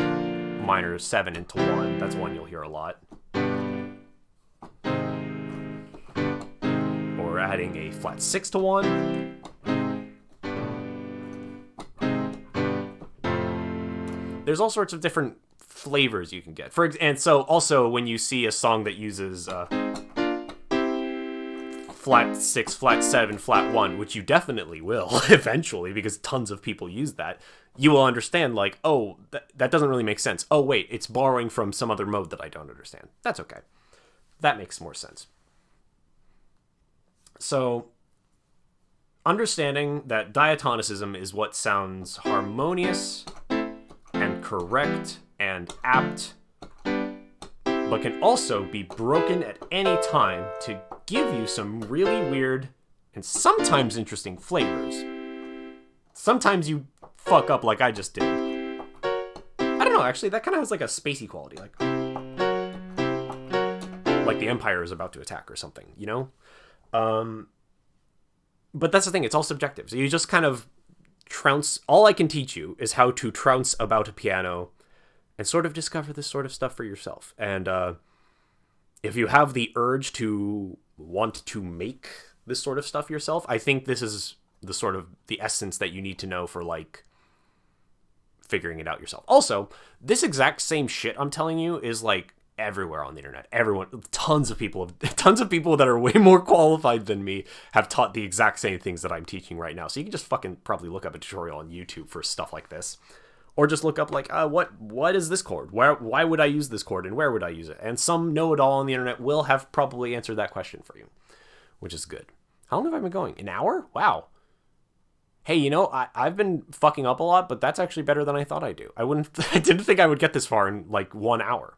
minor 7 into 1. That's one you'll hear a lot. Or adding a flat 6 to 1. There's all sorts of different flavors you can get. And so also when you see a song that uses flat 6, flat 7, flat 1, which you definitely will eventually, because tons of people use that, you will understand, like, oh, that doesn't really make sense. Oh, wait, it's borrowing from some other mode that I don't understand. That's okay. That makes more sense. So, understanding that diatonicism is what sounds harmonious and correct and apt, but can also be broken at any time to give you some really weird and sometimes interesting flavors. Sometimes you fuck up like I just did. I don't know, actually, that kind of has like a spacey quality, like the Empire is about to attack or something, you know? But that's the thing, it's all subjective. So you just kind of trounce. All I can teach you is how to trounce about a piano and sort of discover this sort of stuff for yourself. And if you have the urge to want to make this sort of stuff yourself, I think this is the sort of the essence that you need to know for, like, figuring it out yourself. Also, this exact same shit I'm telling you is, like, everywhere on the internet. Everyone, tons of people that are way more qualified than me have taught the exact same things that I'm teaching right now. So you can just fucking probably look up a tutorial on YouTube for stuff like this. Or just look up, like, what is this chord? Why would I use this chord, and where would I use it? And some know-it-all on the internet will have probably answered that question for you, which is good. How long have I been going? An hour? Wow. Hey, you know, I've been fucking up a lot, but that's actually better than I thought I'd do. I didn't think I would get this far in, like, 1 hour.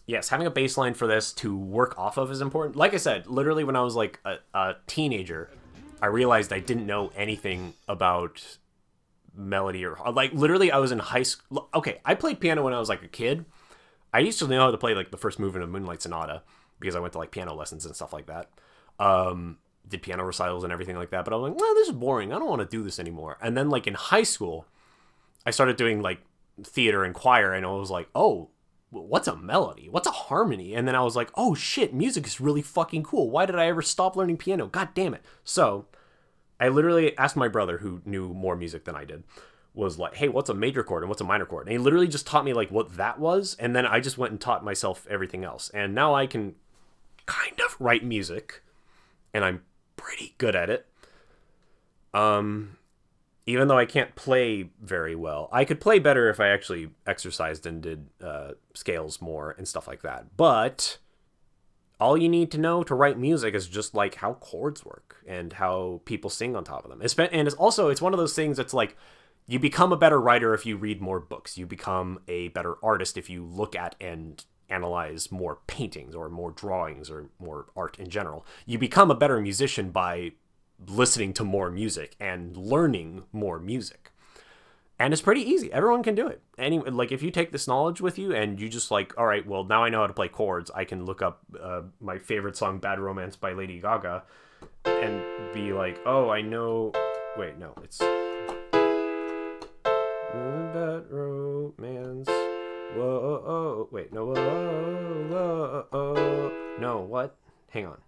Yes, having a baseline for this to work off of is important. Like I said, literally when I was, like, a teenager, I realized I didn't know anything about melody, or, like, literally I was in high school. Okay, I played piano when I was, like, a kid. I used to know how to play, like, the first movement of Moonlight Sonata because I went to, like, piano lessons and stuff like that. Did piano recitals and everything like that, but I was like, well, this is boring, I don't want to do this anymore. And then, like, in high school, I started doing, like, theater and choir, and I was like, oh, what's a melody? What's a harmony? And then I was like, oh shit, music is really fucking cool. Why did I ever stop learning piano? God damn it. So I literally asked my brother, who knew more music than I did, was like, hey, what's a major chord and what's a minor chord? And he literally just taught me, like, what that was, and then I just went and taught myself everything else. And now I can kind of write music, and I'm pretty good at it. Even though I can't play very well. I could play better if I actually exercised and did scales more and stuff like that. But all you need to know to write music is just, like, how chords work and how people sing on top of them. And it's one of those things that's like, you become a better writer if you read more books. You become a better artist if you look at and analyze more paintings or more drawings or more art in general. You become a better musician by listening to more music and learning more music. And it's pretty easy. Everyone can do it. Anyway, like, if you take this knowledge with you and you just, like, all right, well, now I know how to play chords, I can look up my favorite song, Bad Romance by Lady Gaga, and be like, oh, I know... Wait, no, it's... Bad Romance... Whoa, wait, no, whoa, no, what? Hang on.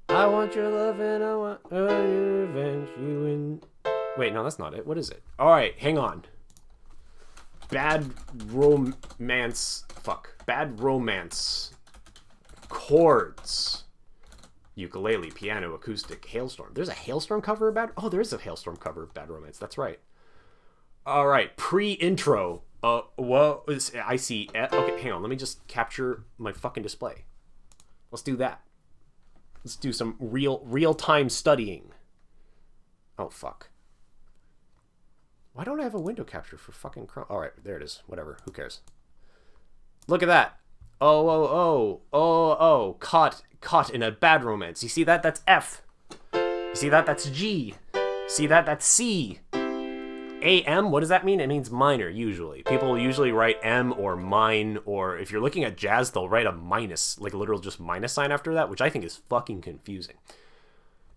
I want your love and I want your revenge. Wait, no, that's not it. What is it? All right, hang on. Bad romance. Fuck. Bad romance. Chords. Ukulele, piano, acoustic, hailstorm. There's a hailstorm cover of Bad... Oh, there is a hailstorm cover of Bad Romance. That's right. All right. Pre-intro. Whoa. I see. Okay, hang on. Let me just capture my fucking display. Let's do that. Let's do some real-time studying. Oh, fuck. Why don't I have a window capture for fucking Chrome? All right, there it is. Whatever. Who cares? Look at that. Oh. Caught in a bad romance. You see that? That's F. You see that? That's G. See that? That's C. AM, what does that mean? It means minor, usually. People usually write M or mine, or if you're looking at jazz, they'll write a minus, like a literal just minus sign after that, which I think is fucking confusing.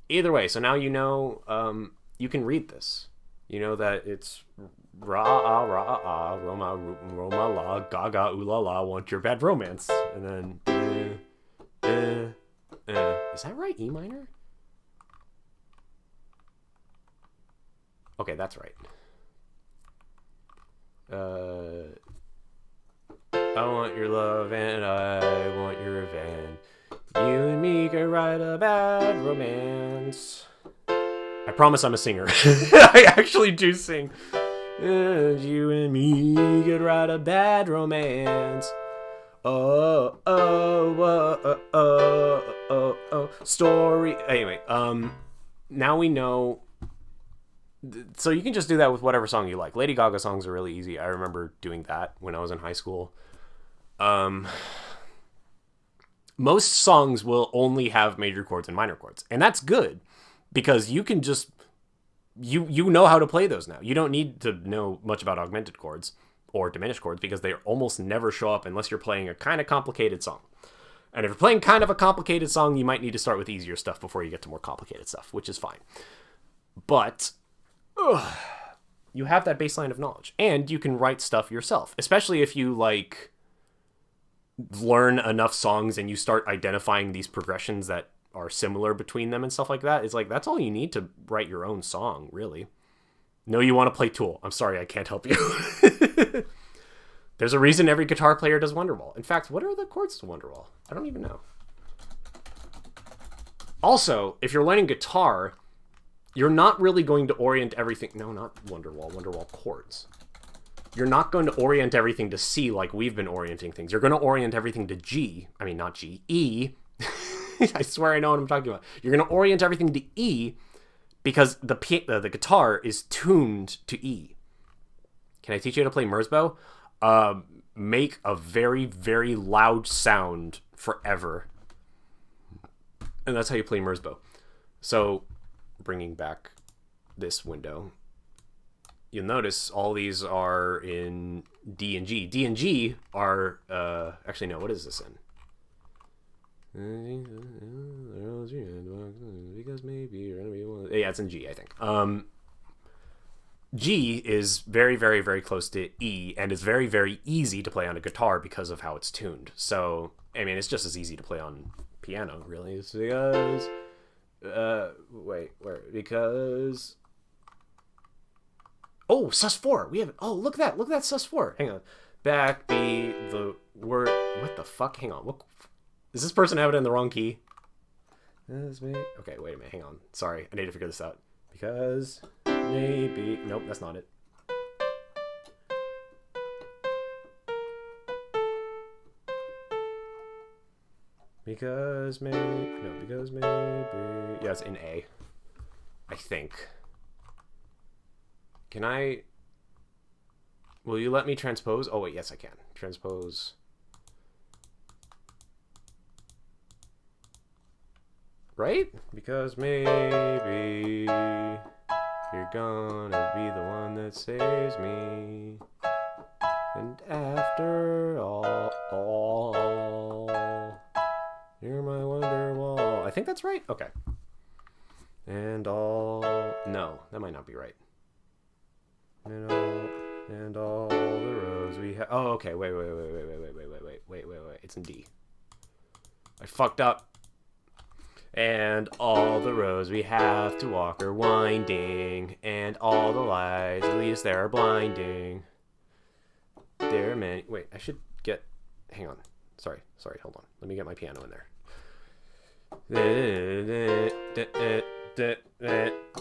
Either way, so now you know, you can read this. You know that it's ra-ah, roma, la, gaga, ooh la la, want your bad romance. And then, is that right? E minor? Okay, that's right. I want your love and I want your revenge. You and me could write a bad romance. I promise I'm a singer. I actually do sing. You and me could write a bad romance. Oh. Story. Anyway, now we know. So you can just do that with whatever song you like. Lady Gaga songs are really easy. I remember doing that when I was in high school. Most songs will only have major chords and minor chords. And that's good because you can just... You know how to play those now. You don't need to know much about augmented chords or diminished chords because they almost never show up unless you're playing a kind of complicated song. And if you're playing kind of a complicated song, you might need to start with easier stuff before you get to more complicated stuff, which is fine. But... you have that baseline of knowledge, and you can write stuff yourself, especially if you like learn enough songs and you start identifying these progressions that are similar between them and stuff like that. It's like that's all you need to write your own song, really. No, you want to play Tool. I'm sorry, I can't help you. There's a reason every guitar player does Wonderwall. In fact, what are the chords to Wonderwall? I don't even know. Also, if you're learning guitar, you're not really going to orient everything... No, not Wonderwall chords. You're not going to orient everything to C like we've been orienting things. You're going to orient everything to G. I mean, not G. E. I swear I know what I'm talking about. You're going to orient everything to E because the guitar is tuned to E. Can I teach you how to play Merzbow? Make a very, very loud sound forever. And that's how you play Merzbow. So... bringing back this window, you'll notice all these are in D and G. D and G are, actually, no, what is this in? Because maybe you're gonna be one. Yeah, it's in G, I think. G is very, very, very close to E, and it's very, very easy to play on a guitar because of how it's tuned. So, I mean, it's just as easy to play on piano, really. It's because... wait, where? Because... Oh, sus4! We have... Oh, look at that sus4! Hang on. Backbeat, the word... What the fuck? Hang on. What... Does this person have it in the wrong key? Okay, wait a minute. Hang on. Sorry, I need to figure this out. Because... Maybe... Nope, that's not it. Because maybe... No, because maybe... Yeah, it's in A. I think. Can I... Will you let me transpose? Oh, wait, yes, I can. Transpose... Right? Because maybe... You're gonna be the one that saves me. And after all... You're my Wonderwall. I think that's right. Okay. And all... No, that might not be right. And all the roads we have... Oh, okay. Wait. It's in D. I fucked up. And all the roads we have to walk are winding. And all the lights, at least they're blinding. there are many. Wait, I should get. Hang on. Sorry. Hold on. Let me get my piano in there.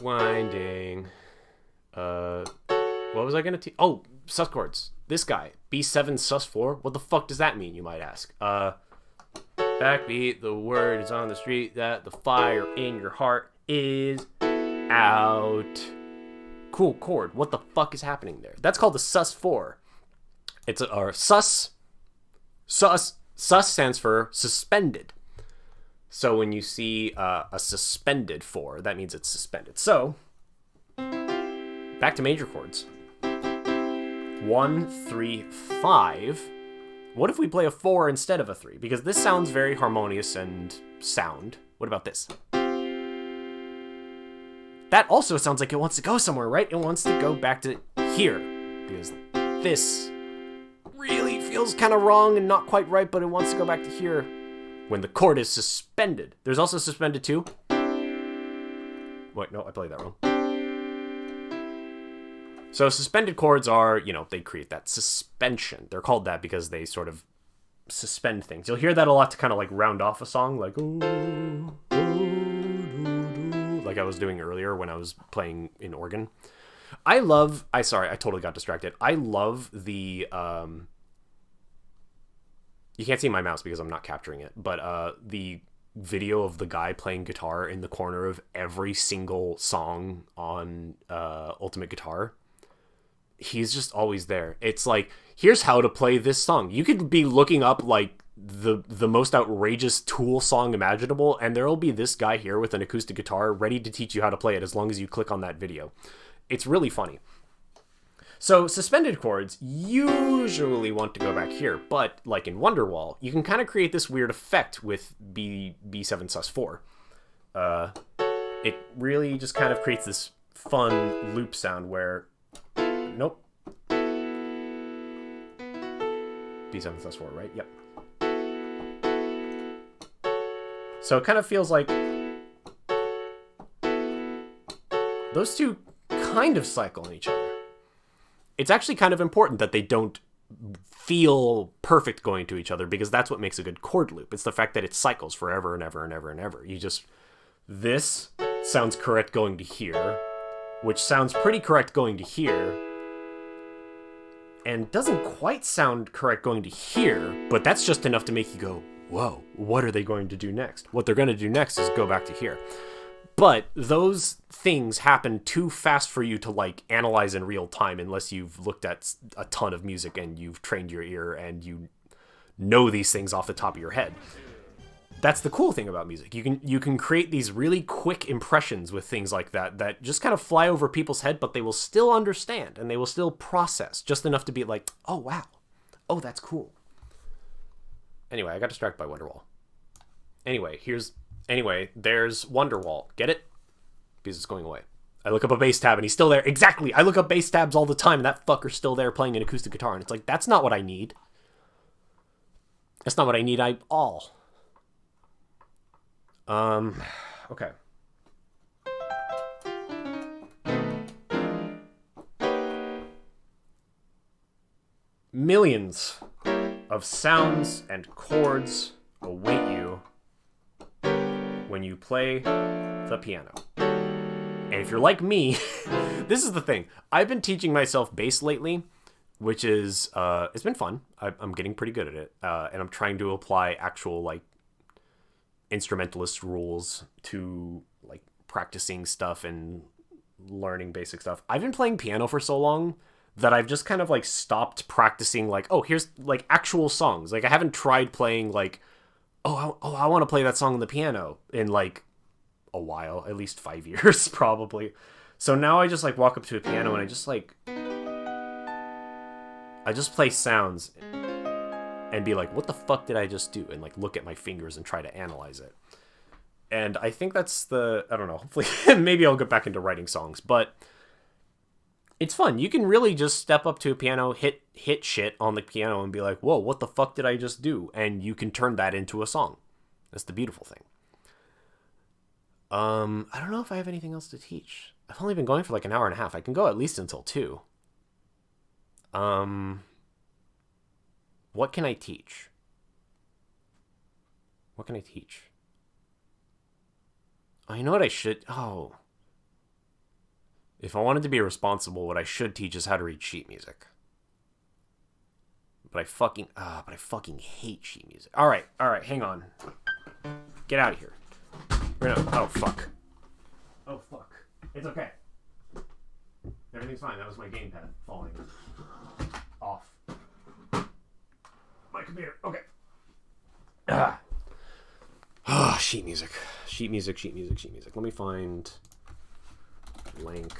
Winding. What was I gonna teach? Oh, sus chords. This guy, B7 sus4. What the fuck does that mean? You might ask. Backbeat. The word is on the street that the fire in your heart is out. Cool chord. What the fuck is happening there? That's called the sus4. It's a sus. Sus stands for suspended. So when you see a suspended 4, that means it's suspended. So back to major chords. 1, 3, 5. What if we play a 4 instead of a 3? Because this sounds very harmonious and sound. What about this? That also sounds like it wants to go somewhere, right? It wants to go back to here. Because this really feels kind of wrong and not quite right, but it wants to go back to here when the chord is suspended. There's also suspended 2. Wait, no, I played that wrong. So suspended chords are, they create that suspension. They're called that because they sort of suspend things. You'll hear that a lot to kind of like round off a song, like like I was doing earlier when I was playing in organ. I totally got distracted. I love the you can't see my mouse because I'm not capturing it, but the video of the guy playing guitar in the corner of every single song on Ultimate Guitar. He's just always there. It's like, here's how to play this song. You could be looking up like the most outrageous Tool song imaginable, and there'll be this guy here with an acoustic guitar ready to teach you how to play it as long as you click on that video. It's really funny. So suspended chords usually want to go back here, but like in Wonderwall, you can kind of create this weird effect with B7 sus4. It really just kind of creates this fun loop sound where, nope, B7 sus4, right? Yep. So it kind of feels like those two kind of cycle in each other. It's actually kind of important that they don't feel perfect going to each other, because that's what makes a good chord loop. It's the fact that it cycles forever and ever and ever and ever. This sounds correct going to here, which sounds pretty correct going to here, and doesn't quite sound correct going to here, but that's just enough to make you go, whoa, what are they going to do next? What they're going to do next is go back to here. But those things happen too fast for you to like analyze in real time unless you've looked at a ton of music and you've trained your ear and you know these things off the top of your head. That's the cool thing about music. You can create these really quick impressions with things like that just kind of fly over people's head, but they will still understand and they will still process just enough to be like, oh wow, oh that's cool. Anyway, I got distracted by Wonderwall. Anyway, there's Wonderwall. Get it? Because it's going away. I look up a bass tab and he's still there. Exactly. I look up bass tabs all the time and that fucker's still there playing an acoustic guitar. And it's like, that's not what I need. That's not what I need at all. Okay. Millions of sounds and chords await you when you play the piano. And if you're like me, this is the thing. I've been teaching myself bass lately, which is, it's been fun. I'm getting pretty good at it. And I'm trying to apply actual, like, instrumentalist rules to, like, practicing stuff and learning basic stuff. I've been playing piano for so long that I've just kind of, like, stopped practicing, like, oh, here's, like, actual songs. Like, I haven't tried playing, like, I want to play that song on the piano in, like, a while. At least 5 years, probably. So now I just, like, walk up to a piano and I just, like... I just play sounds and be like, what the fuck did I just do? And, like, look at my fingers and try to analyze it. And I think that's the... I don't know. Hopefully, maybe I'll get back into writing songs. But it's fun. You can really just step up to a piano, hit shit on the piano and be like, whoa, what the fuck did I just do? And you can turn that into a song. That's the beautiful thing. I don't know if I have anything else to teach. I've only been going for like an hour and a half. I can go at least until 2. What can I teach? What can I teach? Oh, you know what I should... Oh. If I wanted to be responsible, what I should teach is how to read sheet music. But I fucking hate sheet music. All right, hang on. Get out of here. Oh, fuck. Oh, fuck. It's okay. Everything's fine. That was my gamepad falling off my computer. Okay. Sheet music. Sheet music. Let me find blank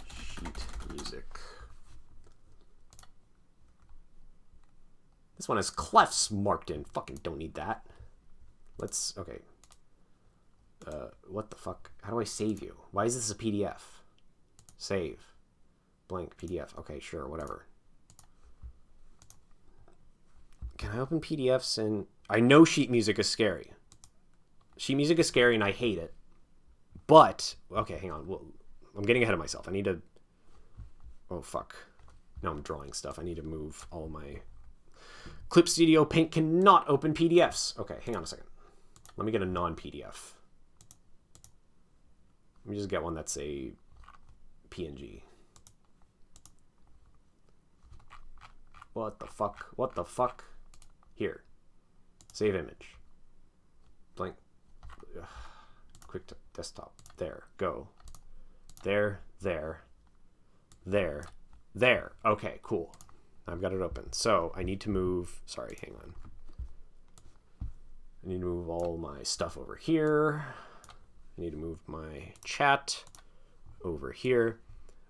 sheet music. This one has clefs marked in. Fucking don't need that. Okay. What the fuck? How do I save you? Why is this a PDF? Save. Blank PDF. Okay, sure, whatever. Can I open PDFs and... I know sheet music is scary. Sheet music is scary and I hate it. But... Okay, hang on. Well, I'm getting ahead of myself. I need to... Oh, fuck. Now I'm drawing stuff. I need to move all my... Clip Studio Paint cannot open PDFs. Okay, hang on a second. Let me get a non-PDF. Let me just get one that's a PNG. What the fuck? What the fuck? Here. Save image. Blank. Ugh. Quick to desktop. There. Go. There. There. There. There. Okay, cool. I've got it open. So I need to move... Sorry, hang on. I need to move all my stuff over here. I need to move my chat over here.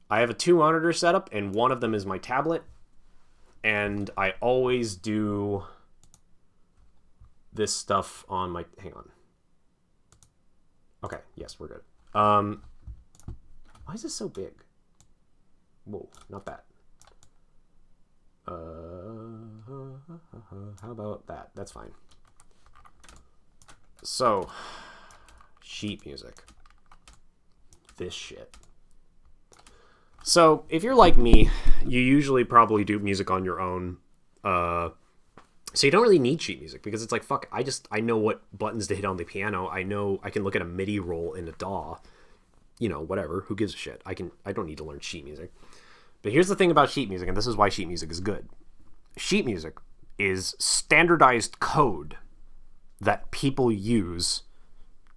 I have a 2-monitor setup, and one of them is my tablet. And I always do this stuff on my... Hang on. Okay, yes, we're good. Why is this so big? Whoa, not that. How about that? That's fine. So, sheet music. This shit. So, if you're like me, you usually probably do music on your own. So you don't really need sheet music because it's like, fuck, I know what buttons to hit on the piano. I know I can look at a MIDI roll in a DAW. You know, whatever. Who gives a shit? I don't need to learn sheet music. But here's the thing about sheet music, and this is why sheet music is good. Sheet music is standardized code that people use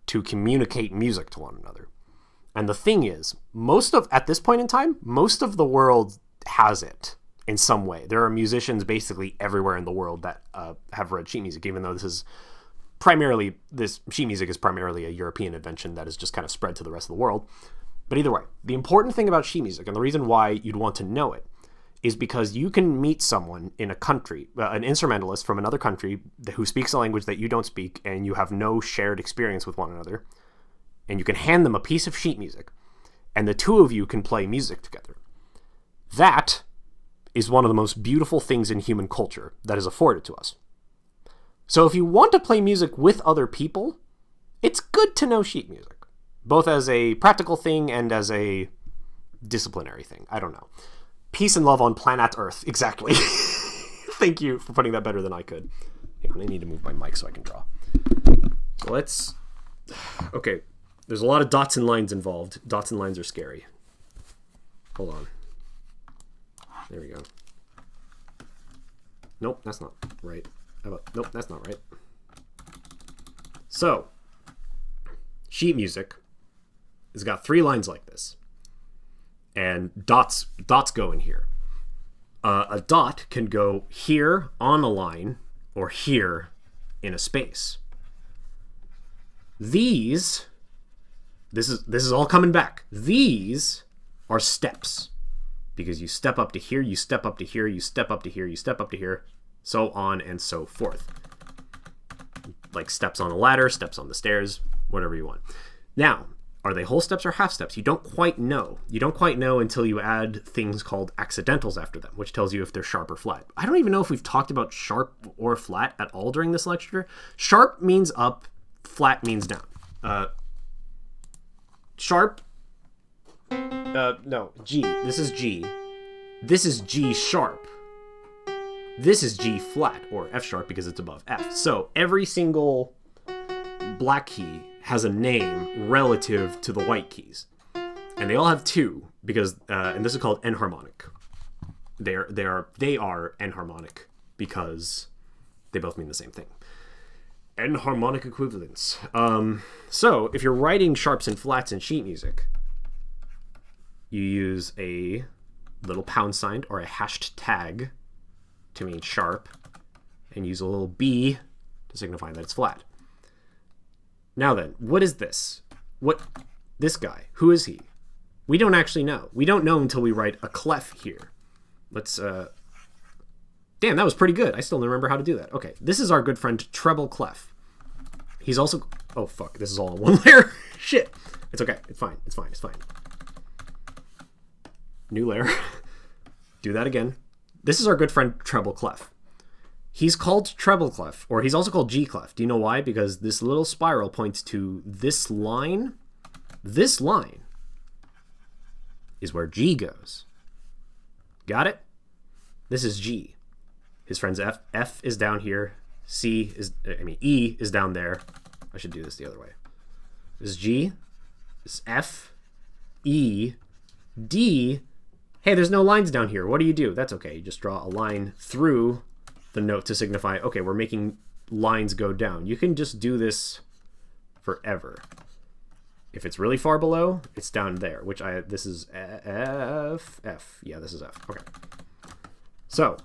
to communicate music to one another. And the thing is, at this point in time, most of the world has it in some way. There are musicians basically everywhere in the world that have read sheet music, even though this sheet music is primarily a European invention that is just kind of spread to the rest of the world. But either way, the important thing about sheet music, and the reason why you'd want to know it, is because you can meet someone in a country, an instrumentalist from another country who speaks a language that you don't speak, and you have no shared experience with one another, and you can hand them a piece of sheet music, and the two of you can play music together. That is one of the most beautiful things in human culture that is afforded to us. So if you want to play music with other people, it's good to know sheet music, both as a practical thing and as a disciplinary thing. I don't know. Peace and love on planet Earth. Exactly. Thank you for putting that better than I could. Hang on, I need to move my mic so I can draw. So let's... Okay, there's a lot of dots and lines involved. Dots and lines are scary. Hold on. There we go. Nope, that's not right. Nope, that's not right. So, sheet music has got 3 lines like this. And dots go in here. A dot can go here on a line or here in a space. This is all coming back. These are steps. Because you step up to here, you step up to here, you step up to here, you step up to here, so on and so forth. Like steps on a ladder, steps on the stairs, whatever you want. Now, are they whole steps or half steps? You don't quite know. You don't quite know until you add things called accidentals after them, which tells you if they're sharp or flat. I don't even know if we've talked about sharp or flat at all during this lecture. Sharp means up, flat means down. Sharp... no, G. This is G. This is G sharp. This is G flat, or F sharp because it's above F. So every single black key has a name relative to the white keys. And they all have two, because, and this is called enharmonic. They are enharmonic because they both mean the same thing. Enharmonic equivalence. So if you're writing sharps and flats in sheet music, you use a little pound sign or a hashed tag to mean sharp, and use a little B to signify that it's flat. Now then, what is this? This guy, who is he? We don't actually know. We don't know until we write a clef here. Let's, damn, that was pretty good. I still don't remember how to do that. Okay, this is our good friend treble clef. He's also, oh fuck, this is all in one layer. Shit. It's okay, it's fine, it's fine, it's fine. New layer. Do that again. This is our good friend treble clef. He's called treble clef, or he's also called G clef. Do you know why? Because this little spiral points to this line. This line is where G goes. Got it? This is G. His friend's F. F is down here. E is down there. I should do this the other way. This is G. This is F. E. D. Hey, there's no lines down here. What do? That's okay. You just draw a line through the note to signify, okay, we're making lines go down. You can just do this forever. If it's really far below, it's down there, this is F. Yeah, this is F. Okay. So,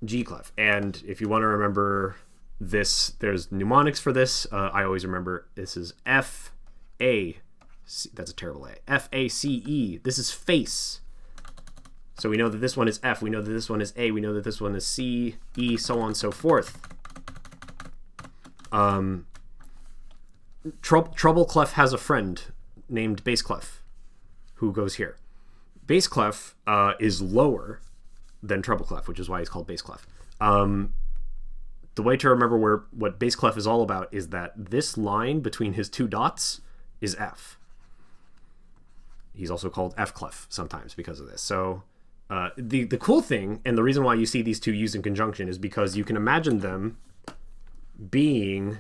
G clef. And if you want to remember this, there's mnemonics for this. I always remember this is F, A, C, that's a terrible A. F, A, C, E. This is face. So we know that this one is F. We know that this one is A. We know that this one is C, E, so on and so forth. Treble clef has a friend named bass clef who goes here. Bass clef is lower than treble clef, which is why it's called bass clef. The way to remember what bass clef is all about is that this line between his two dots is F. He's also called F clef sometimes because of this. So the cool thing, and the reason why you see these two used in conjunction, is because you can imagine them being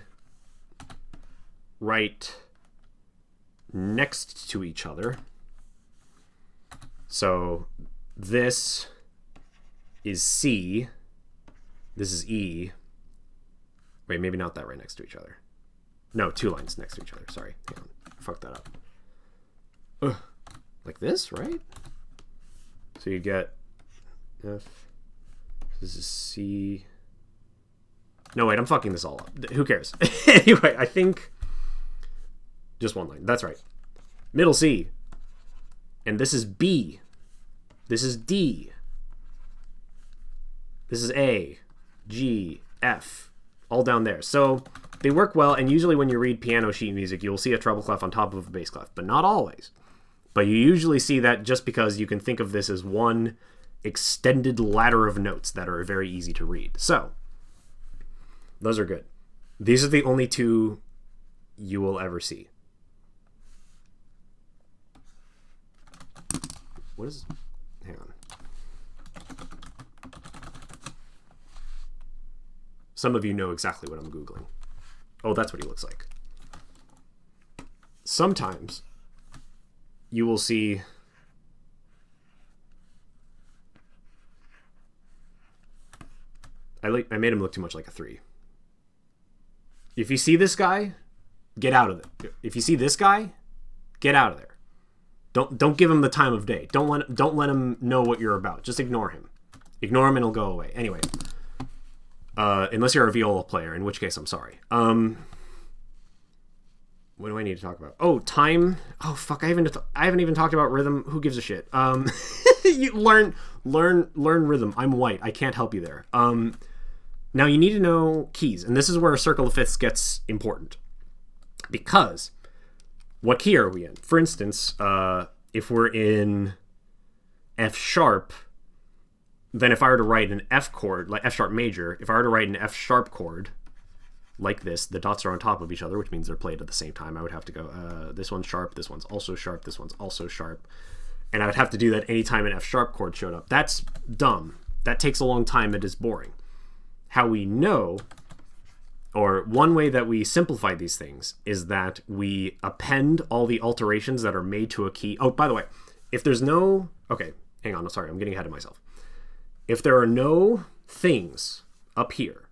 right next to each other. So this is C, this is E. Wait, maybe not that right next to each other. No, two lines next to each other. Sorry, hang on. I fucked that up. Ugh. Like this, right? So you get F. This is C. No, wait, I'm fucking this all up. Who cares? Anyway, I think just one line. That's right. Middle C. And this is B. This is D. This is A, G, F. All down there. So they work well, and usually when you read piano sheet music, you'll see a treble clef on top of a bass clef, but not always. But you usually see that just because you can think of this as one extended ladder of notes that are very easy to read. So those are good. These are the only two you will ever see. What is... Hang on. Some of you know exactly what I'm Googling. Oh, that's what he looks like. Sometimes you will see... I made him look too much like a 3. If you see this guy, get out of it. If you see this guy, get out of there. Don't give him the time of day. Don't let him know what you're about. Just ignore him. Ignore him and he'll go away. Anyway, unless you're a viola player, in which case I'm sorry. What do I need to talk about? Oh, time. Oh fuck, I haven't even talked about rhythm. Who gives a shit? You learn rhythm. I'm white. I can't help you there. Now you need to know keys, and this is where a circle of fifths gets important. Because what key are we in? For instance, if we're in F sharp, then if I were to write an F chord, like F sharp major, if I were to write an F sharp chord like this, the dots are on top of each other, which means they're played at the same time. I would have to go, this one's sharp, this one's also sharp, this one's also sharp. And I would have to do that anytime an F sharp chord showed up. That's dumb. that takes a long time. It is boring. How we know, or one way that we simplify these things, is that we append all the alterations that are made to a key. Oh, by the way, if there's no... Okay, hang on. Sorry, I'm getting ahead of myself. If there are no things up here,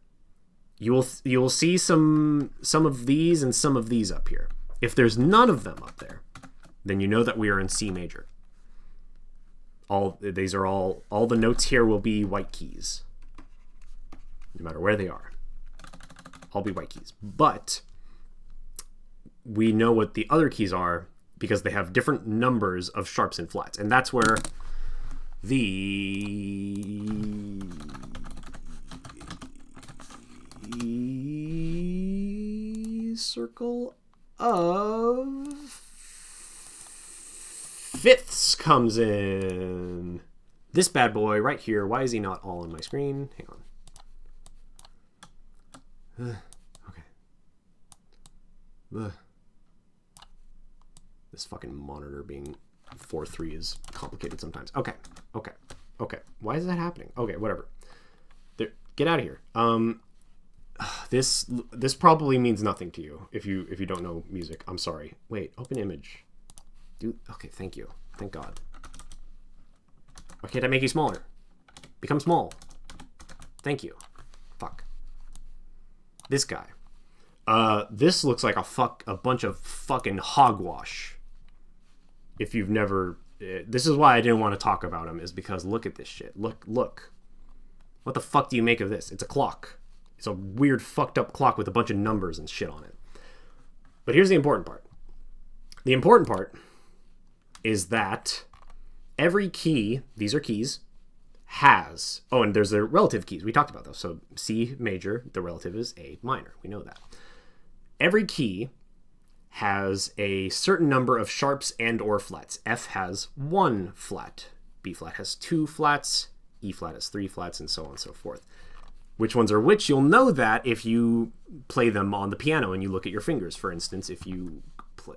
you will see some of these and some of these up here. If there's none of them up there, then you know that we are in C major. All the notes here will be white keys, no matter where they are. All be white keys. But we know what the other keys are because they have different numbers of sharps and flats, and that's where the circle of fifths comes in. This bad boy right here. Why is he not all on my screen? Hang on. Okay. This fucking monitor being 4:3 is complicated sometimes. Okay. Why is that happening? Okay, whatever. There, get out of here. This probably means nothing to you if you don't know music. I'm sorry. Wait, open image. Okay, thank you. Thank God. Why can't I make you smaller? Become small. Thank you. Fuck. This guy. This looks like a bunch of fucking hogwash. If you've never... this is why I didn't want to talk about him, is because look at this shit. Look. What the fuck do you make of this? It's a clock. It's a weird fucked up clock with a bunch of numbers and shit on it. But here's the important part. The important part is that every key, these are keys, has... Oh, and there's the relative keys. We talked about those. So C major, the relative is A minor. We know that. Every key has a certain number of sharps and or flats. F has 1 flat. B flat has 2 flats. E flat has 3 flats, and so on and so forth. Which ones are which? You'll know that if you play them on the piano and you look at your fingers. For instance, if you play...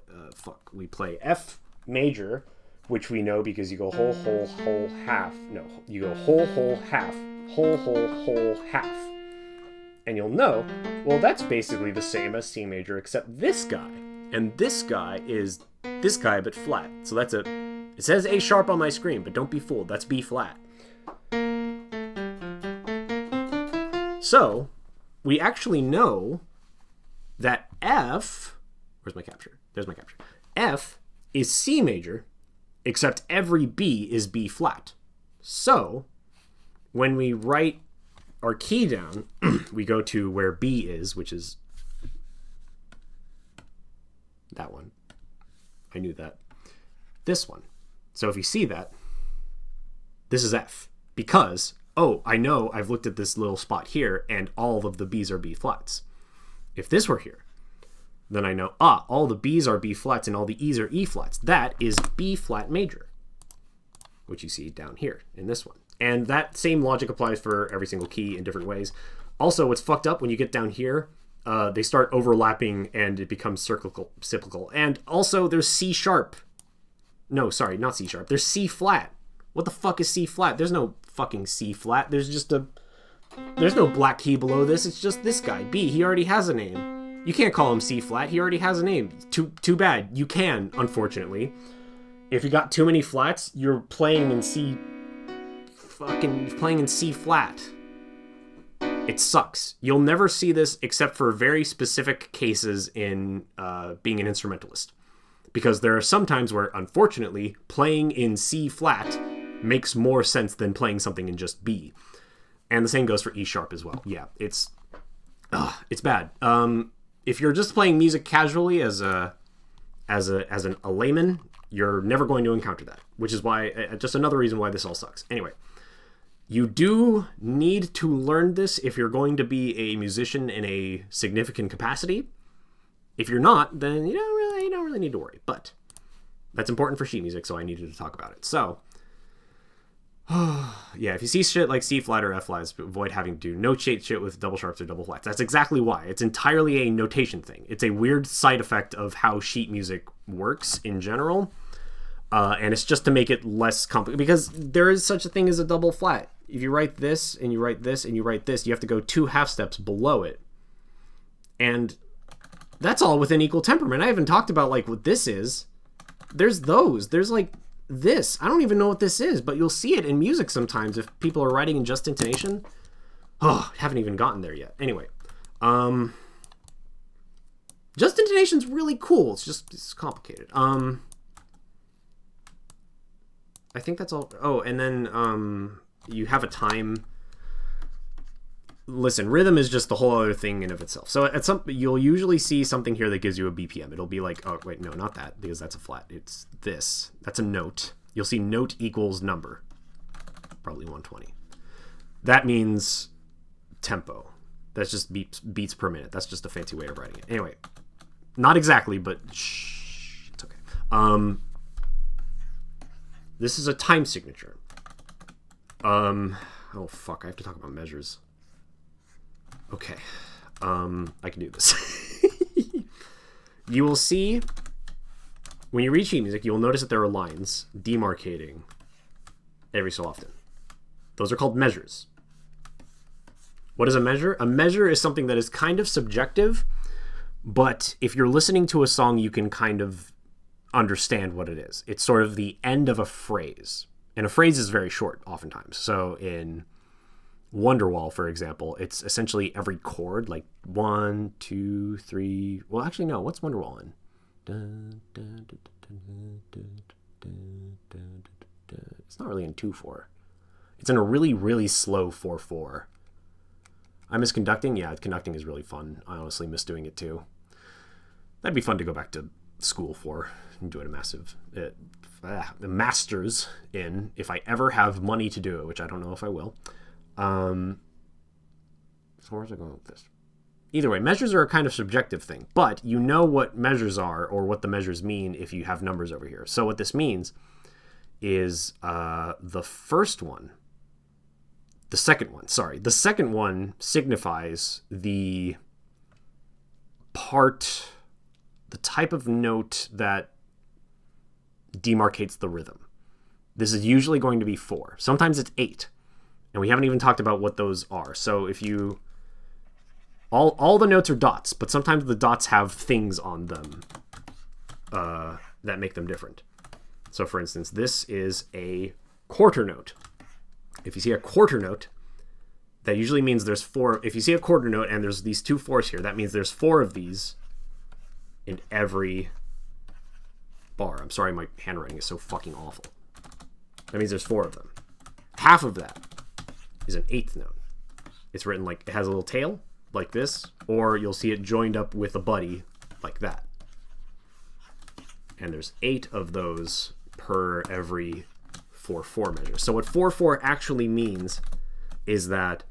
we play F major, which we know because you go whole, whole, whole, half. No, you go whole, whole, half. Whole, whole, whole, half. And you'll know, well, that's basically the same as C major, except this guy. And this guy is this guy, but flat. So that's it says A sharp on my screen, but don't be fooled. That's B flat. So we actually know that F, where's my capture? There's my capture. F is C major, except every B is B flat. So when we write our key down, we go to where B is, which is that one. I knew that. This one. So if you see that, this is F. Because, oh, I know I've looked at this little spot here, and all of the B's are B flats. If this were here, then I know, all the B's are B flats and all the E's are E flats. That is B flat major, which you see down here in this one. And that same logic applies for every single key in different ways. Also, what's fucked up when you get down here, they start overlapping and it becomes cyclical. And also, there's C sharp. No, sorry, not C sharp. There's C flat. What the fuck is C flat? There's no fucking C flat. There's no black key below this. It's just this guy, B. He already has a name. You can't call him C flat. He already has a name. Too bad. You can, unfortunately. If you got too many flats, you're playing in C flat. It sucks. You'll never see this except for very specific cases in being an instrumentalist. Because there are some times where, unfortunately, playing in C flat makes more sense than playing something in just B. And the same goes for E sharp as well. Yeah, it's bad. If you're just playing music casually as a layman, you're never going to encounter that. Which is why, just another reason why this all sucks. Anyway, you do need to learn this if you're going to be a musician in a significant capacity. If you're not, then you don't really need to worry. But that's important for sheet music, so I needed to talk about it. So, yeah, if you see shit like C flat or F flat, avoid having to do notate shit with double sharps or double flats. That's exactly why. It's entirely a notation thing. It's a weird side effect of how sheet music works in general. And it's just to make it less complicated, because there is such a thing as a double flat. if you write this and you write this and you write this, you have to go 2 half steps below it. And that's all within equal temperament. I haven't talked about like what this is. There's those. There's like this. I don't even know what this is, but you'll see it in music sometimes if people are writing in just intonation. Oh, haven't even gotten there yet. Anyway, just intonation's really cool. It's complicated. I think that's all. Oh, and then you have a time. Listen, rhythm is just the whole other thing in of itself. So at some, you'll usually see something here that gives you a BPM. It'll be like, oh wait, no, not that, because that's a flat. It's this. That's a note. You'll see note equals number, probably 120. That means tempo. That's just beats per minute. That's just a fancy way of writing it. Anyway, not exactly, but shh, it's okay. This is a time signature. Oh fuck, I have to talk about measures. Okay, I can do this. You will see, when you read sheet music, you will notice that there are lines demarcating every so often. Those are called measures. What is a measure? A measure is something that is kind of subjective, but if you're listening to a song, you can kind of understand what it is. It's sort of the end of a phrase. And a phrase is very short, oftentimes. So in Wonderwall, for example, it's essentially every chord, like 1, 2, 3. Well, actually, no. What's Wonderwall in? It's not really in 2/4. It's in a really, really slow 4/4. I miss conducting. Yeah, conducting is really fun. I honestly miss doing it too. That'd be fun to go back to school for and do it a massive master's in, if I ever have money to do it, which I don't know if I will. So where's I going with this? Either way, measures are a kind of subjective thing, but you know what measures are or what the measures mean if you have numbers over here. So what this means is the second one signifies the type of note that demarcates the rhythm. This is usually going to be 4. Sometimes it's 8. And we haven't even talked about what those are. So if you... All the notes are dots, but sometimes the dots have things on them that make them different. So for instance, this is a quarter note. If you see a quarter note, that usually means there's 4. If you see a quarter note and there's these 2 4s here, that means there's 4 of these in every bar. I'm sorry, my handwriting is so fucking awful. That means there's 4 of them. Half of that is an 8th note. It's written like, it has a little tail, like this, or you'll see it joined up with a buddy, like that. And there's 8 of those per every 4/4 measure. So what 4/4 actually means is that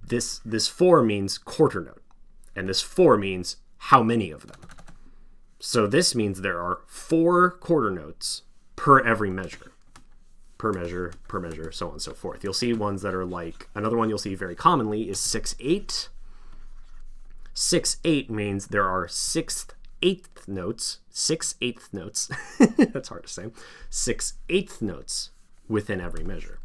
this 4 means quarter note, and this 4 means how many of them. So this means there are 4 quarter notes per every measure. Per measure, so on and so forth. You'll see ones that are like, another one you'll see very commonly is 6/8. 6/8 means there are 6/8 notes. 6/8 notes. That's hard to say. 6/8 notes within every measure.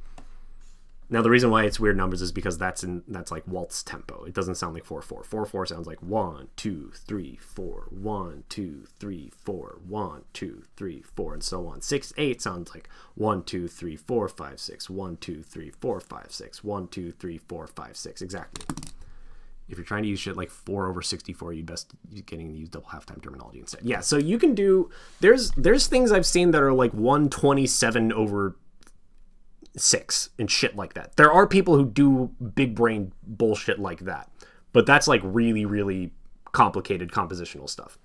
Now the reason why it's weird numbers is because that's like waltz tempo. It doesn't sound like 4/4. 4/4 sounds like 1 2 3 4 1 2 3 4 1 2 3 4 and so on. 6/8 sounds like 1 2 3 4 5 6 1 2 3 4 5 6 1 2 3 4 5 6. Exactly. If you're trying to use shit like 4/64, you'd best getting to use double halftime terminology instead. Yeah, so you can do, there's things I've seen that are like 127/6 and shit like that. There are people who do big brain bullshit like that, but that's like really, really complicated compositional stuff.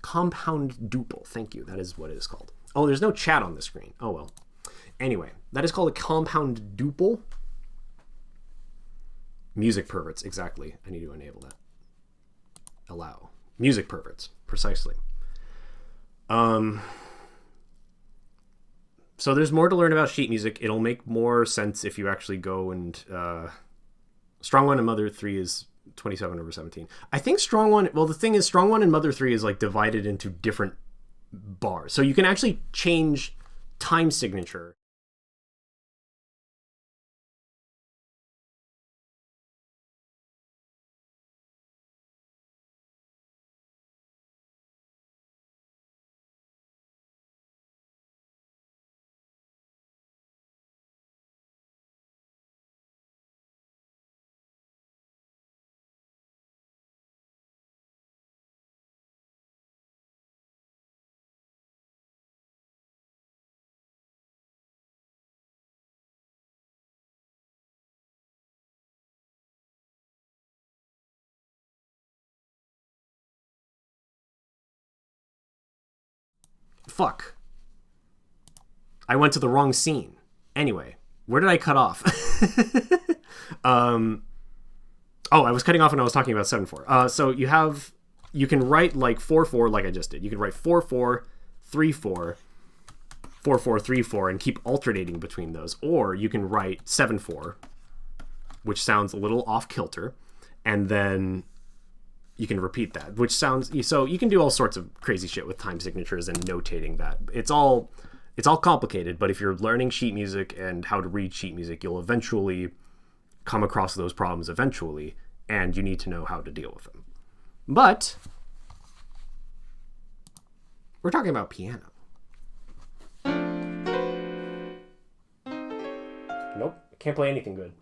Compound duple. Thank you. That is what it is called. Oh, there's no chat on the screen. Oh, well. Anyway, that is called a compound duple. Music perverts. Exactly. I need to enable that. Allow. Music perverts. Precisely. So there's more to learn about sheet music. It'll make more sense if you actually go and... Strong 1 and Mother 3 is 27/17. I think Strong 1... Well, the thing is, Strong 1 and Mother 3 is like divided into different bars. So you can actually change time signature Fuck. I went to the wrong scene. Anyway, where did I cut off? I was cutting off when I was talking about 7/4. So you can write like 4/4 like I just did. You can write 4/4, 3/4, 4/4, 3/4, and keep alternating between those. Or you can write 7/4, which sounds a little off kilter, and then you can repeat that, which sounds, so you can do all sorts of crazy shit with time signatures and notating that. It's all complicated, but if you're learning sheet music and how to read sheet music, you'll eventually come across those problems eventually, and you need to know how to deal with them. But we're talking about piano. Nope, can't play anything good.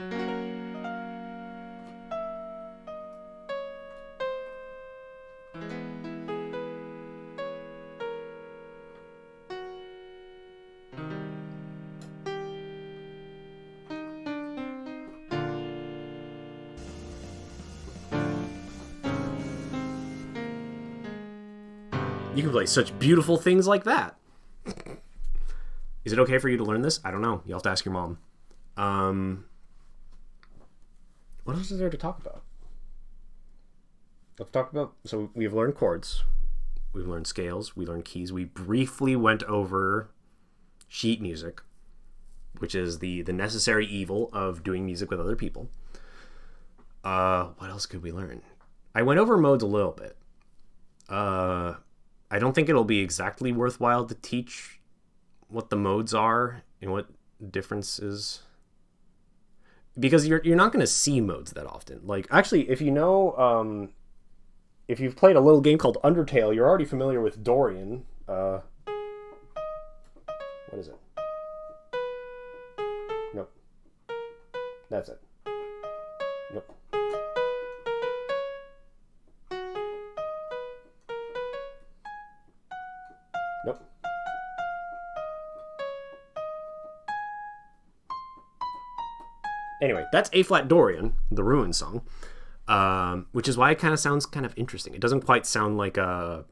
You can play such beautiful things like that. Is it okay for you to learn this? I don't know. You'll have to ask your mom. What else is there to talk about? Let's talk about... So we've learned chords. We've learned scales. We learned keys. We briefly went over sheet music, which is the necessary evil of doing music with other people. What else could we learn? I went over modes a little bit. I don't think it'll be exactly worthwhile to teach what the modes are and what differences, because you're not going to see modes that often. Like, actually, if you know, if you've played a little game called Undertale, you're already familiar with Dorian. What is it? Nope. That's it. Nope. Nope. Anyway, that's A-flat Dorian, the Ruin song, which is why it kind of sounds kind of interesting. It doesn't quite sound like a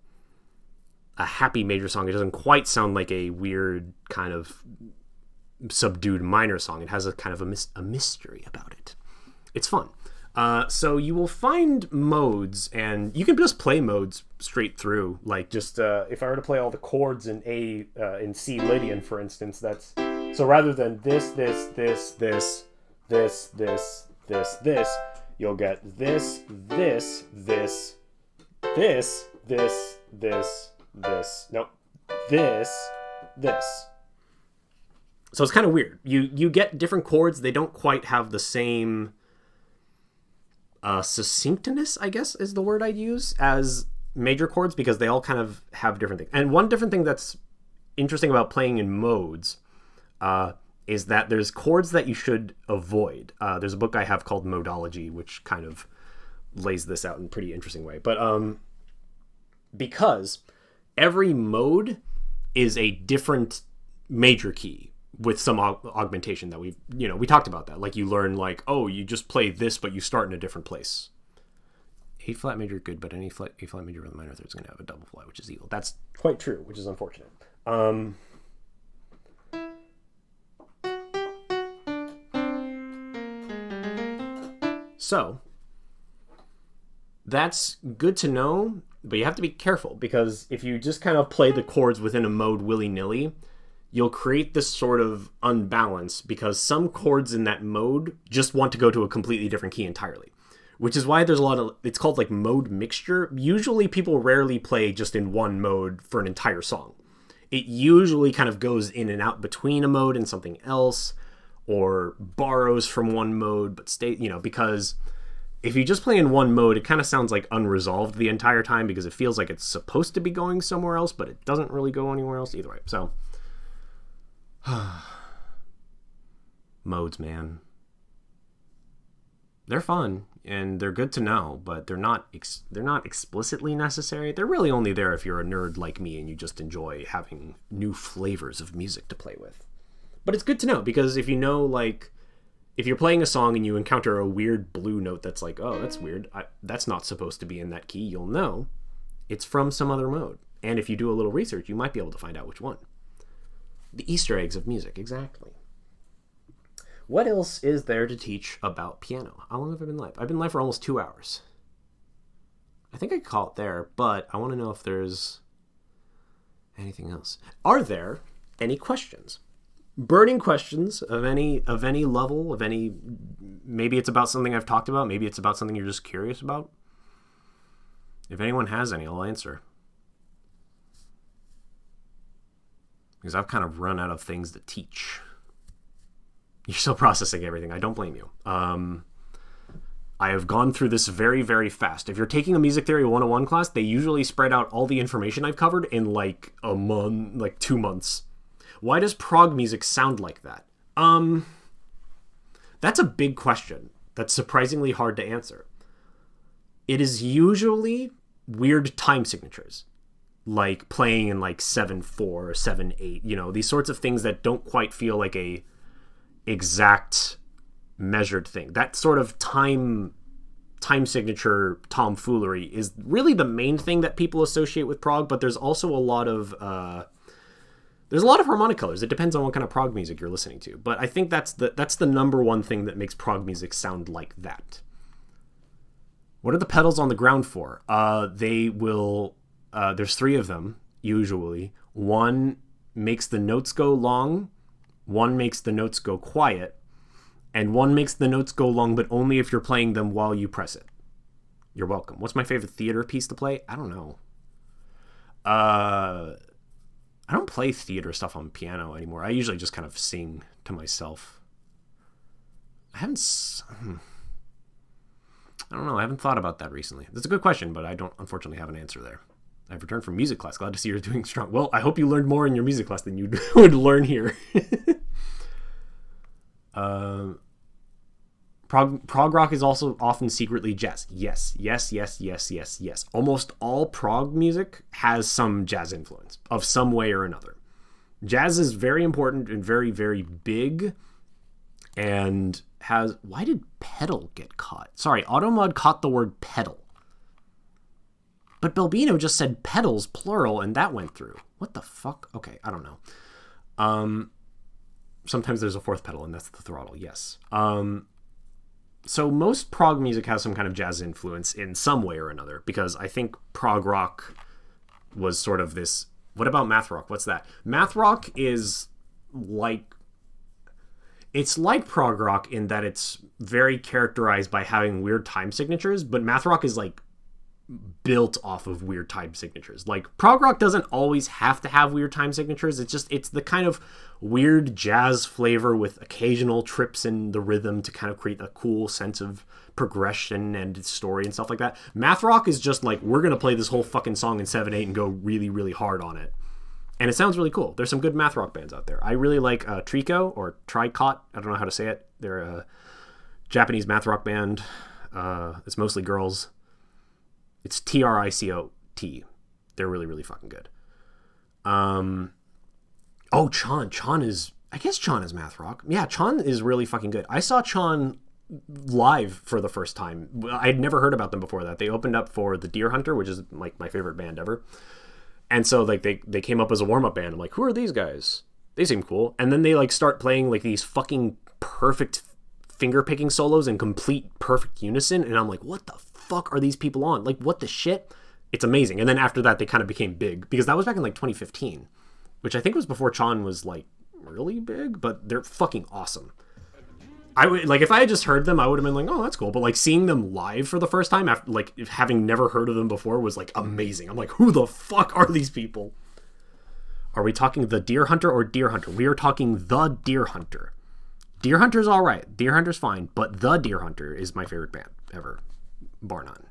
happy major song. It doesn't quite sound like a weird kind of subdued minor song. It has a kind of a mystery about it. It's fun. So you will find modes, and you can just play modes straight through. Like, just if I were to play all the chords in in C Lydian, for instance, that's so rather than this, you'll get this. Nope. This. So it's kind of weird. You get different chords. They don't quite have the same succinctness, I guess is the word I'd use, as major chords, because they all kind of have different things. And one different thing that's interesting about playing in modes is that there's chords that you should avoid. There's a book I have called Modology, which kind of lays this out in a pretty interesting way. But because every mode is a different major key with some augmentation that we talked about that. Like, you learn, like, oh, you just play this, but you start in a different place. A-flat major, good, but any A-flat major with a minor third is going to have a double flat, which is evil. That's quite true, which is unfortunate. So, that's good to know, but you have to be careful, because if you just kind of play the chords within a mode willy-nilly, you'll create this sort of unbalance, because some chords in that mode just want to go to a completely different key entirely. Which is why there's a lot of, it's called like mode mixture. Usually people rarely play just in one mode for an entire song. It usually kind of goes in and out between a mode and something else, or borrows from one mode, but because if you just play in one mode, it kind of sounds like unresolved the entire time, because it feels like it's supposed to be going somewhere else, but it doesn't really go anywhere else either way. So, modes, man. They're fun and they're good to know, but they're not explicitly necessary. They're really only there if you're a nerd like me and you just enjoy having new flavors of music to play with. But it's good to know, because if you know, like, if you're playing a song and you encounter a weird blue note that's like, oh, that's weird, that's not supposed to be in that key, you'll know it's from some other mode. And if you do a little research, you might be able to find out which one. The Easter eggs of music, exactly. What else is there to teach about piano? How long have I been live? I've been live for almost 2 hours. I think I could call it there, but I want to know if there's anything else. Are there any questions? Burning questions of any level, of any, maybe it's about something I've talked about, maybe it's about something you're just curious about. If anyone has any, I'll answer. Because I've kind of run out of things to teach. You're still processing everything. I don't blame you. I have gone through this very, very fast. If you're taking a music theory 101 class, they usually spread out all the information I've covered in like a month, like 2 months. Why does prog music sound like that? That's a big question. That's surprisingly hard to answer. It is usually weird time signatures, like playing in like 7/4 or 7/8. You know, these sorts of things that don't quite feel like a exact measured thing. That sort of time signature tomfoolery is really the main thing that people associate with prog, but there's also a lot of harmonic colors. It depends on what kind of prog music you're listening to, but I think that's the number one thing that makes prog music sound like that. What are the pedals on the ground for? They will there's 3 of them usually. One makes the notes go long, one makes the notes go quiet, and one makes the notes go long, but only if you're playing them while you press it. You're welcome. What's my favorite theater piece to play? I don't know. I don't play theater stuff on piano anymore. I usually just kind of sing to myself. I don't know. I haven't thought about that recently. That's a good question, but I don't unfortunately have an answer there. I've returned from music class. Glad to see you're doing strong. Well, I hope you learned more in your music class than you would learn here. Prog rock is also often secretly jazz. Yes. Almost all prog music has some jazz influence of some way or another. Jazz is very important and very, very big, and has... Why did pedal get caught? Sorry, Automod caught the word pedal. But Belbino just said pedals, plural, and that went through. What the fuck? Okay, I don't know. Sometimes there's a 4th pedal, and that's the throttle, yes. So most prog music has some kind of jazz influence in some way or another, because I think prog rock was sort of this... What about math rock? What's that? Math rock is like... It's like prog rock in that it's very characterized by having weird time signatures, but math rock is like built off of weird time signatures. Like prog rock doesn't always have to have weird time signatures. It's the kind of weird jazz flavor with occasional trips in the rhythm to kind of create a cool sense of progression and story and stuff like that. Math rock is just like, we're going to play this whole fucking song in 7/8 and go really, really hard on it. And it sounds really cool. There's some good math rock bands out there. I really like Trico or Tricot. I don't know how to say it. They're a Japanese math rock band. It's mostly girls. It's Tricot. They're really, really fucking good. Chan. Chan is... I guess Chan is math rock. Yeah, Chan is really fucking good. I saw Chan live for the first time. I had never heard about them before that. They opened up for The Deer Hunter, which is like my favorite band ever. And so like they came up as a warm-up band. I'm like, who are these guys? They seem cool. And then they like start playing like these fucking perfect finger-picking solos in complete perfect unison. And I'm like, what the fuck are these people on? Like, what the shit? It's amazing. And then after that, they kind of became big, because that was back in like 2015, which I think was before Chan was like really big, but they're fucking awesome. I would like, if I had just heard them, I would have been like, oh, that's cool. But like seeing them live for the first time, after like having never heard of them before, was like amazing. I'm like, who the fuck are these people? Are we talking The Deer Hunter or Deer Hunter? We are talking The Deer Hunter. Deer Hunter's all right. Deer Hunter's fine, but The Deer Hunter is my favorite band ever, bar none.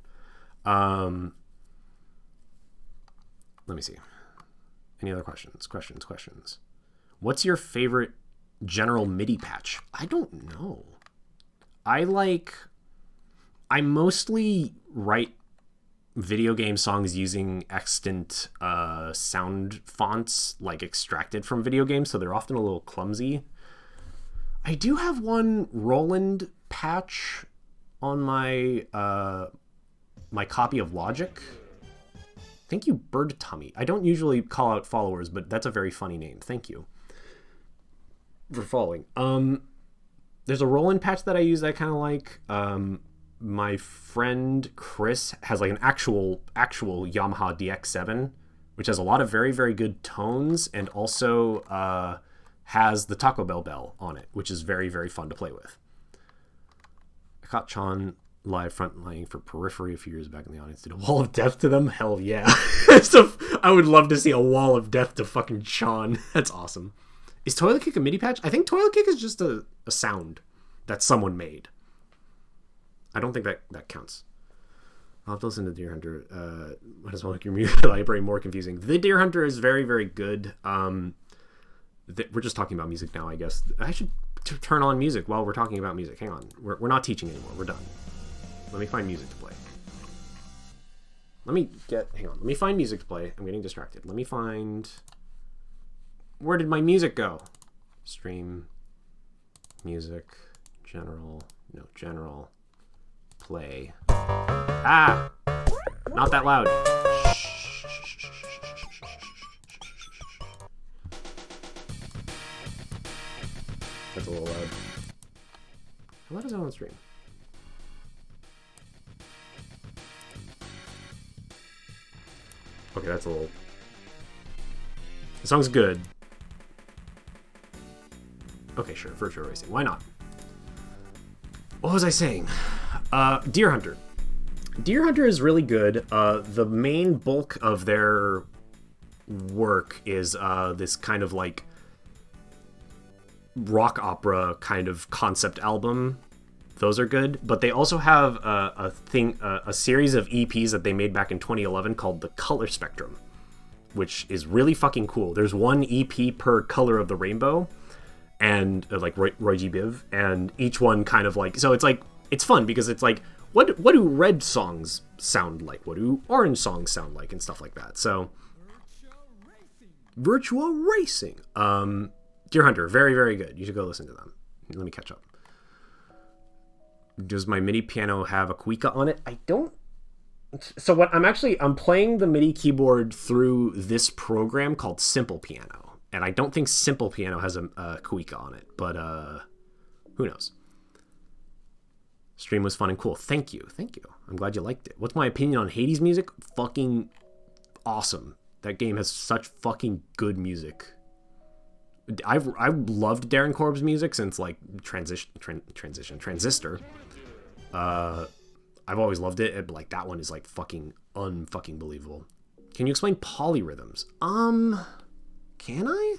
Let me see. Any other questions? Questions. What's your favorite general MIDI patch? I don't know. I mostly write video game songs using extant sound fonts, like extracted from video games, so they're often a little clumsy. I do have one Roland patch on my my copy of Logic. Thank you, Bird Tummy. I don't usually call out followers, but that's a very funny name. Thank you for following. There's a roll-in patch that I use that I kind of like. My friend Chris has like an actual Yamaha DX7, which has a lot of very, very good tones, and also has the Taco Bell on it, which is very, very fun to play with. I caught Sean live frontlining for Periphery a few years back in the audience. Did a wall of death to them? Hell yeah. So I would love to see a wall of death to fucking Sean. That's awesome. Is Toilet Kick a MIDI patch? I think Toilet Kick is just a sound that someone made. I don't think that counts. I'll have to listen to Deer Hunter. What does make your music library more confusing? The Deer Hunter is very, very good. We're just talking about music now, I guess. I should turn on music while we're talking about music. Hang on. We're not teaching anymore. We're done. Let me find music to play. Hang on. Let me find music to play. I'm getting distracted. Let me find... Where did my music go? Stream, music, general, play. Ah! Not that loud. That's a little loud. How loud is that on stream? Okay, that's a little... The song's good. Okay, sure, virtual racing. Why not? What was I saying? Deer Hunter. Deer Hunter is really good. The main bulk of their work is this kind of like rock opera kind of concept album. Those are good, but they also have a series of EPs that they made back in 2011 called The Color Spectrum, which is really fucking cool. There's one EP per color of the rainbow, and like Roy G. Biv, and each one kind of like, so it's like, it's fun because it's like, what do red songs sound like? What do orange songs sound like? And stuff like that. So, Virtual Racing. Deer Hunter, very, very good. You should go listen to them. Let me catch up. Does my MIDI piano have a Kuika on it? I don't. So what I'm playing the MIDI keyboard through this program called Simple Piano, and I don't think Simple Piano has a Kuika on it, but who knows? Stream was fun and cool. Thank you. I'm glad you liked it. What's my opinion on Hades music? Fucking awesome. That game has such fucking good music. I've loved Darren Korb's music since like Transistor. I've always loved it, but like that one is like fucking unfucking believable. Can you explain polyrhythms? Can I?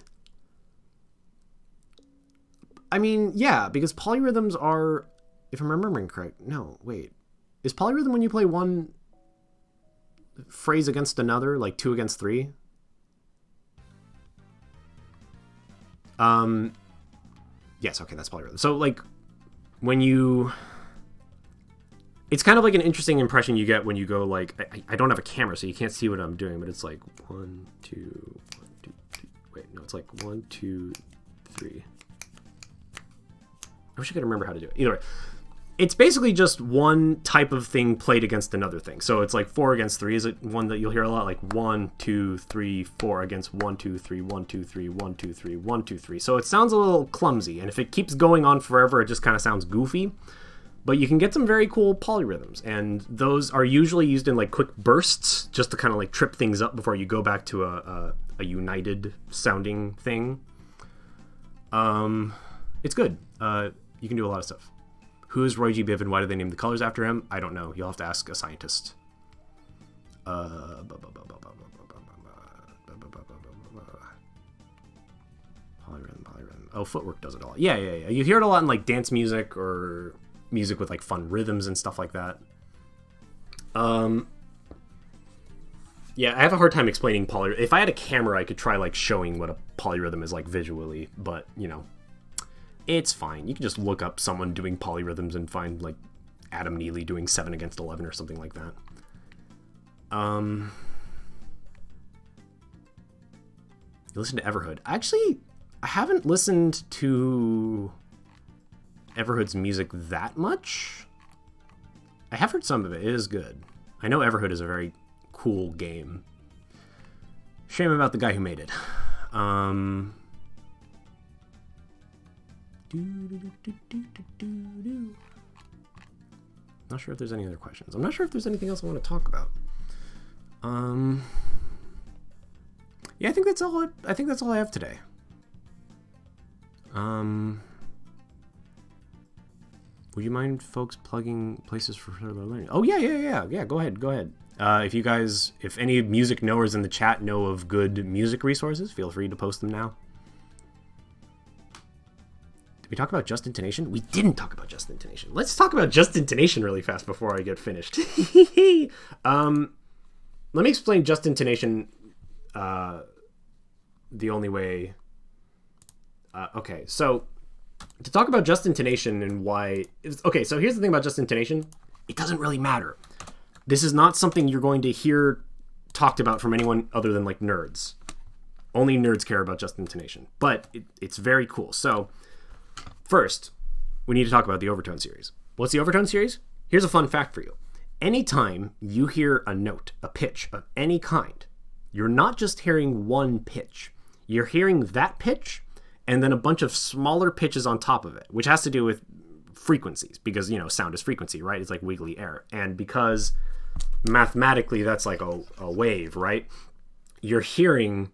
I mean, yeah, because polyrhythms are, if I'm remembering correct. No, wait. Is polyrhythm when you play one phrase against another, like 2 against 3? Yes, okay, that's polyrhythm. So like when you, it's kind of like an interesting impression you get when you go like, I don't have a camera, so you can't see what I'm doing, but it's like 1, 2, 1, 2, 3. Wait, no, it's like 1, 2, 3. I wish I could remember how to do it. Either way, it's basically just one type of thing played against another thing. So it's like 4 against 3 is one that you'll hear a lot, like 1, 2, 3, 4 against 1, 2, 3, 1, 2, 3, 1, 2, 3, 1, 2, 3. So it sounds a little clumsy, and if it keeps going on forever, it just kind of sounds goofy. But you can get some very cool polyrhythms, and those are usually used in like quick bursts, just to kind of like trip things up before you go back to a united sounding thing. It's good. You can do a lot of stuff. Who is Roy G. Biv and why do they name the colors after him? I don't know. You'll have to ask a scientist. Polyrhythm. Oh, footwork does it all. Yeah. You hear it a lot in like dance music or music with like fun rhythms and stuff like that. Yeah, I have a hard time explaining polyrhythm. If I had a camera, I could try like showing what a polyrhythm is like visually, but you know, it's fine. You can just look up someone doing polyrhythms and find like Adam Neely doing 7 against 11 or something like that. You listen to Everhood. Actually, I haven't listened to Everhood's music that much. I have heard some of it. It is good. I know Everhood is a very cool game. Shame about the guy who made it. Not sure if there's any other questions. I'm not sure if there's anything else I want to talk about. Yeah, I think that's all. I think that's all I have today. Would you mind folks plugging places for further learning? Oh yeah. Go ahead. If any music knowers in the chat know of good music resources, feel free to post them now. Did we talk about just intonation? We didn't talk about just intonation. Let's talk about just intonation really fast before I get finished. Let me explain just intonation the only way. Okay, so to talk about just intonation and why... Okay, so here's the thing about just intonation. It doesn't really matter. This is not something you're going to hear talked about from anyone other than like nerds. Only nerds care about just intonation. But it's very cool. So first, we need to talk about the overtone series. What's the overtone series? Here's a fun fact for you. Anytime you hear a note, a pitch of any kind, you're not just hearing one pitch. You're hearing that pitch and then a bunch of smaller pitches on top of it, which has to do with frequencies because, sound is frequency, right? It's like wiggly air. And because mathematically that's like a wave, right? You're hearing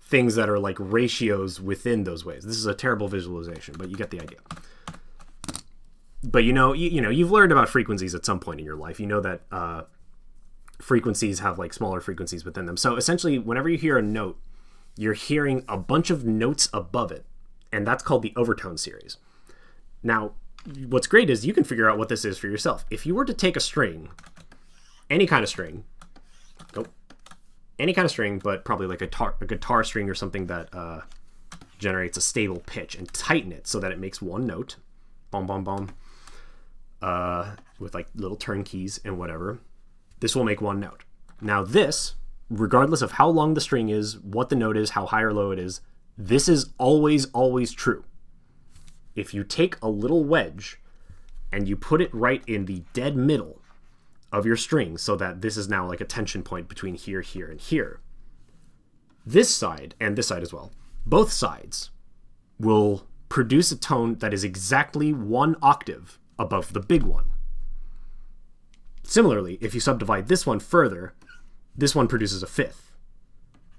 things that are like ratios within those waves. This is a terrible visualization, but you get the idea. But you've learned about frequencies at some point in your life. You know that frequencies have like smaller frequencies within them. So essentially, whenever you hear a note, you're hearing a bunch of notes above it, and that's called the overtone series. Now, what's great is you can figure out what this is for yourself. If you were to take a string, any kind of string, but probably like a guitar string or something that generates a stable pitch, and tighten it so that it makes one note, bom bom bom, with like little turnkeys and whatever, this will make one note. Now this, regardless of how long the string is, what the note is, how high or low it is, this is always true. If you take a little wedge and you put it right in the dead middle of your string so that this is now like a tension point between here, here, and here, this side and this side as well, both sides will produce a tone that is exactly one octave above the big one. Similarly, if you subdivide this one further, this one produces a fifth.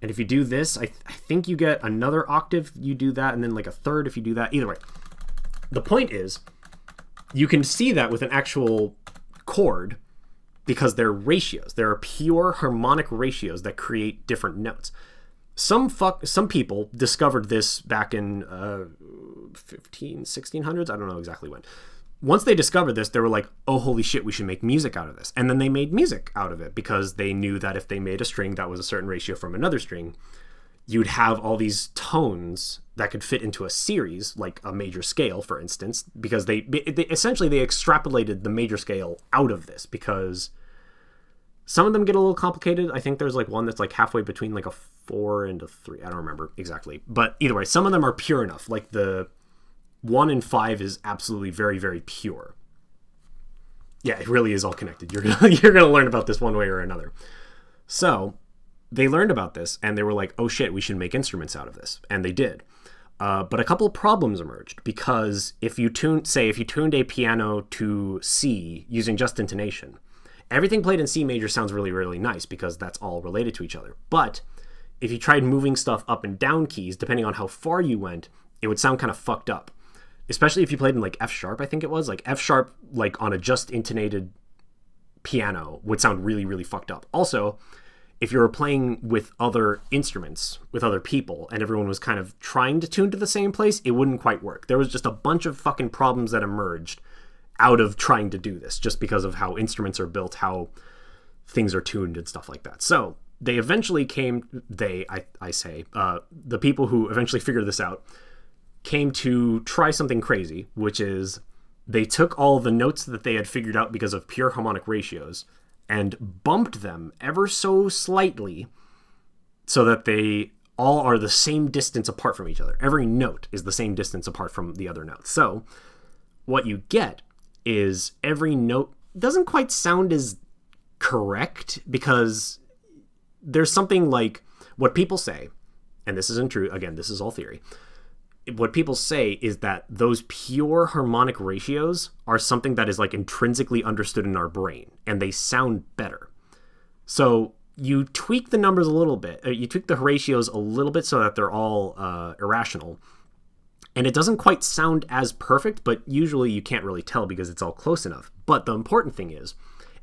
And if you do this, I think you get another octave, you do that, and then like a third if you do that. Either way, the point is, you can see that with an actual chord because they're ratios. There are pure harmonic ratios that create different notes. Some people discovered this back in 1600s. I don't know exactly when. Once they discovered this, they were like, oh, holy shit, we should make music out of this. And then they made music out of it because they knew that if they made a string that was a certain ratio from another string, you'd have all these tones that could fit into a series, like a major scale, for instance, because they essentially extrapolated the major scale out of this because some of them get a little complicated. I think there's like one that's like halfway between like a 4 and a 3. I don't remember exactly. But either way, some of them are pure enough. Like the 1 and 5 is absolutely very, very pure. Yeah, it really is all connected. You're gonna learn about this one way or another. So they learned about this and they were like, oh shit, we should make instruments out of this. And they did. But a couple problems emerged because if you tuned a piano to C using just intonation, everything played in C major sounds really, really nice because that's all related to each other. But if you tried moving stuff up and down keys, depending on how far you went, it would sound kind of fucked up. Especially if you played in like F sharp, I think it was. Like F sharp, like on a just intonated piano would sound really, really fucked up. Also, if you were playing with other instruments, with other people, and everyone was kind of trying to tune to the same place, it wouldn't quite work. There was just a bunch of fucking problems that emerged out of trying to do this, just because of how instruments are built, how things are tuned and stuff like that. So they eventually came, the people who eventually figured this out, came to try something crazy, which is they took all the notes that they had figured out because of pure harmonic ratios and bumped them ever so slightly so that they all are the same distance apart from each other. Every note is the same distance apart from the other note. So what you get is every note doesn't quite sound as correct because there's something like What people say, and this isn't true, again, this is all theory, what people say is that those pure harmonic ratios are something that is like intrinsically understood in our brain, and they sound better. So you tweak the numbers a little bit, you tweak the ratios a little bit so that they're all irrational, and it doesn't quite sound as perfect, but usually you can't really tell because it's all close enough. But the important thing is,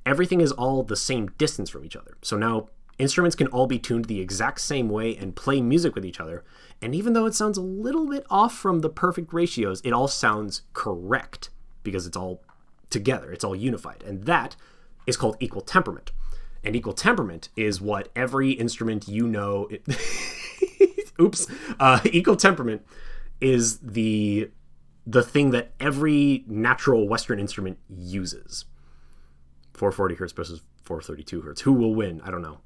everything is all the same distance from each other. So now instruments can all be tuned the exact same way and play music with each other. And even though it sounds a little bit off from the perfect ratios, it all sounds correct because it's all together. It's all unified. And that is called equal temperament. And equal temperament is what every instrument you know... equal temperament is the thing that every natural Western instrument uses. 440 hertz versus 432 hertz. Who will win? I don't know.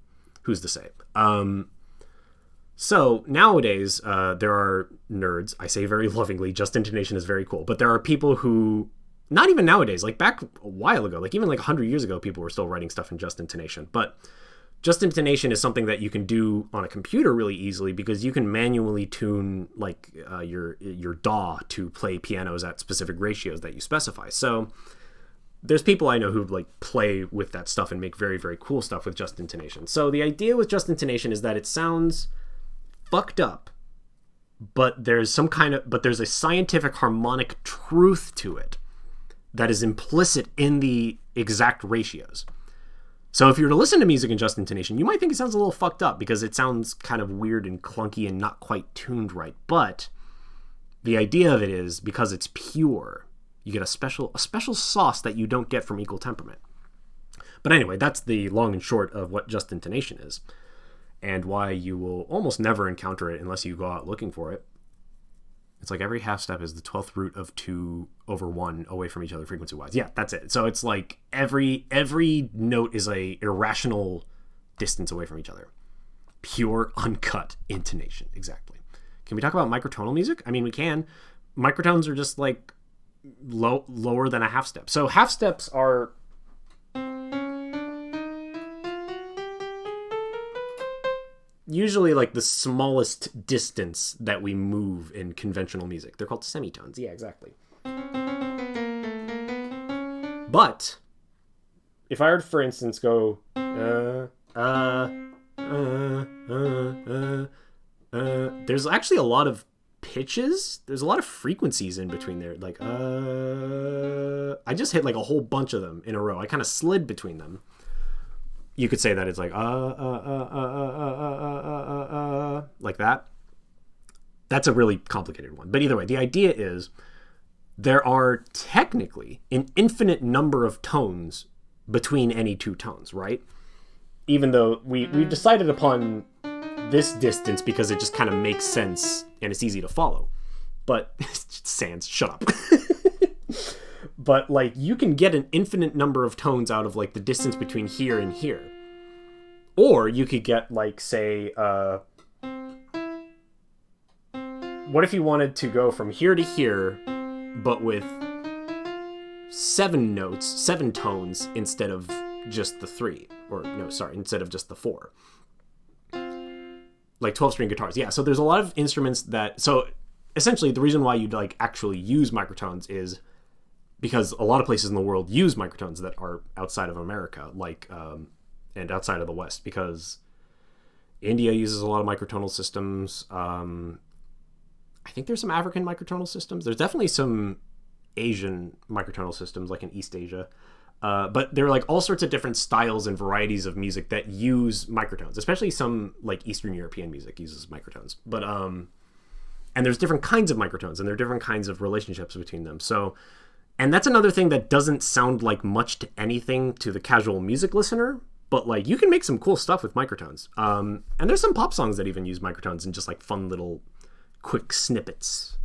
Who's to say? So nowadays, there are nerds. I say very lovingly, just intonation is very cool. But there are people who, not even nowadays, like back a while ago, like even like 100 years ago, people were still writing stuff in just intonation. But just intonation is something that you can do on a computer really easily because you can manually tune like your DAW to play pianos at specific ratios that you specify. So there's people I know who like play with that stuff and make very, very cool stuff with just intonation. So the idea with just intonation is that it sounds fucked up, but there's a scientific harmonic truth to it that is implicit in the exact ratios. So if you were to listen to music in just intonation, you might think it sounds a little fucked up because it sounds kind of weird and clunky and not quite tuned right. But the idea of it is because it's pure, you get a special sauce that you don't get from equal temperament. But anyway, that's the long and short of what just intonation is, and why you will almost never encounter it unless you go out looking for it. It's like every half step is the 12th root of 2 over 1 away from each other frequency-wise. Yeah, that's it. So it's like every note is a irrational distance away from each other. Pure, uncut intonation. Exactly. Can we talk about microtonal music? I mean, we can. Microtones are just like lower than a half step. So half steps are usually like the smallest distance that we move in conventional music. They're called semitones. Yeah, exactly. But if I were to, for instance, go there's actually a lot of pitches. There's a lot of frequencies in between there. Like I just hit like a whole bunch of them in a row. I kind of slid between them. You could say that it's like like that. That's a really complicated one. But either way, the idea is there are technically an infinite number of tones between any two tones, right? Even though we've decided upon this distance because it just kind of makes sense and it's easy to follow. But Sans, shut up. But like you can get an infinite number of tones out of like the distance between here and here. Or you could get like, say, what if you wanted to go from here to here, but with 7 notes, 7 tones instead of just the 3, or no, sorry, instead of just the 4. Like 12-string guitars. Yeah, so there's a lot of instruments that, so essentially the reason why you'd like actually use microtones is because a lot of places in the world use microtones that are outside of America, like, and outside of the West, because India uses a lot of microtonal systems. I think there's some African microtonal systems. There's definitely some Asian microtonal systems, like in East Asia. But there are like all sorts of different styles and varieties of music that use microtones, especially some like Eastern European music uses microtones. But and there's different kinds of microtones, and there are different kinds of relationships between them. So, and that's another thing that doesn't sound like much to anything to the casual music listener, but like you can make some cool stuff with microtones. And there's some pop songs that even use microtones in just like fun little quick snippets,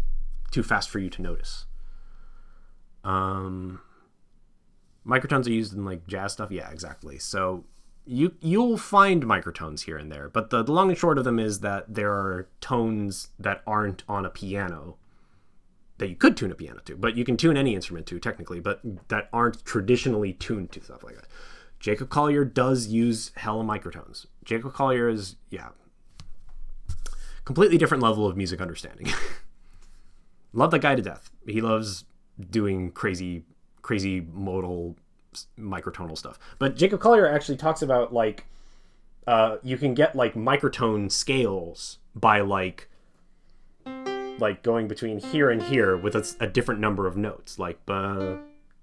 too fast for you to notice. Microtones are used in like jazz stuff. Yeah, exactly. So you'll find microtones here and there, but the long and short of them is that there are tones that aren't on a piano that you could tune a piano to, but you can tune any instrument to technically, but that aren't traditionally tuned to stuff like that. Jacob Collier does use hella microtones. Jacob Collier is, yeah, Completely different level of music understanding. Love that guy to death. He loves doing crazy modal microtonal stuff. But Jacob Collier actually talks about like you can get like microtone scales by like going between here and here with a different number of notes, like ba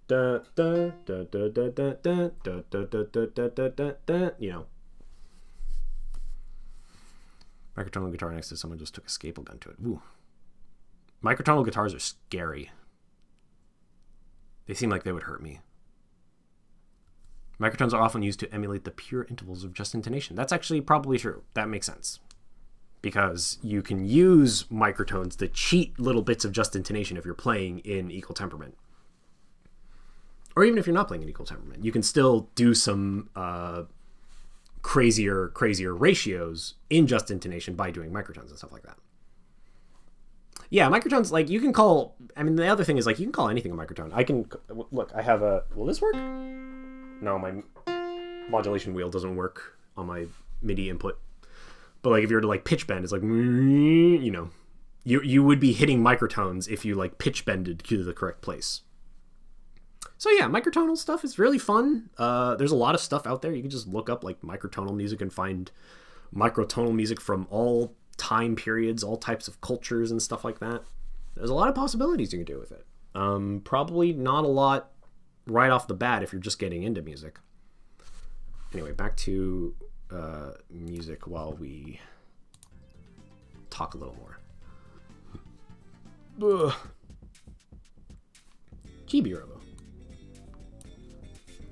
da da da da da da da da da da da da da, you know. Microtonal guitar next to someone just took a staple gun to it. Ooh. Microtonal guitars are scary. They seem like they would hurt me. Microtones are often used to emulate the pure intervals of just intonation. That's actually probably true. That makes sense. Because you can use microtones to cheat little bits of just intonation if you're playing in equal temperament. Or even if you're not playing in equal temperament. You can still do some crazier ratios in just intonation by doing microtones and stuff like that. Yeah, microtones, like, you can call... I mean, the other thing is, like, you can call anything a microtone. I can... Look, I have a... Will this work? No, my modulation wheel doesn't work on my MIDI input. But, like, if you were to, like, pitch bend, it's like... You know. You would be hitting microtones if you, like, pitch bended to the correct place. So, yeah, microtonal stuff is really fun. There's a lot of stuff out there. You can just look up, like, microtonal music and find microtonal music from all time periods, all types of cultures and stuff like that. There's a lot of possibilities you can do with it. Probably not a lot right off the bat if you're just getting into music. Anyway, back to music while we talk a little more. G-Bureau.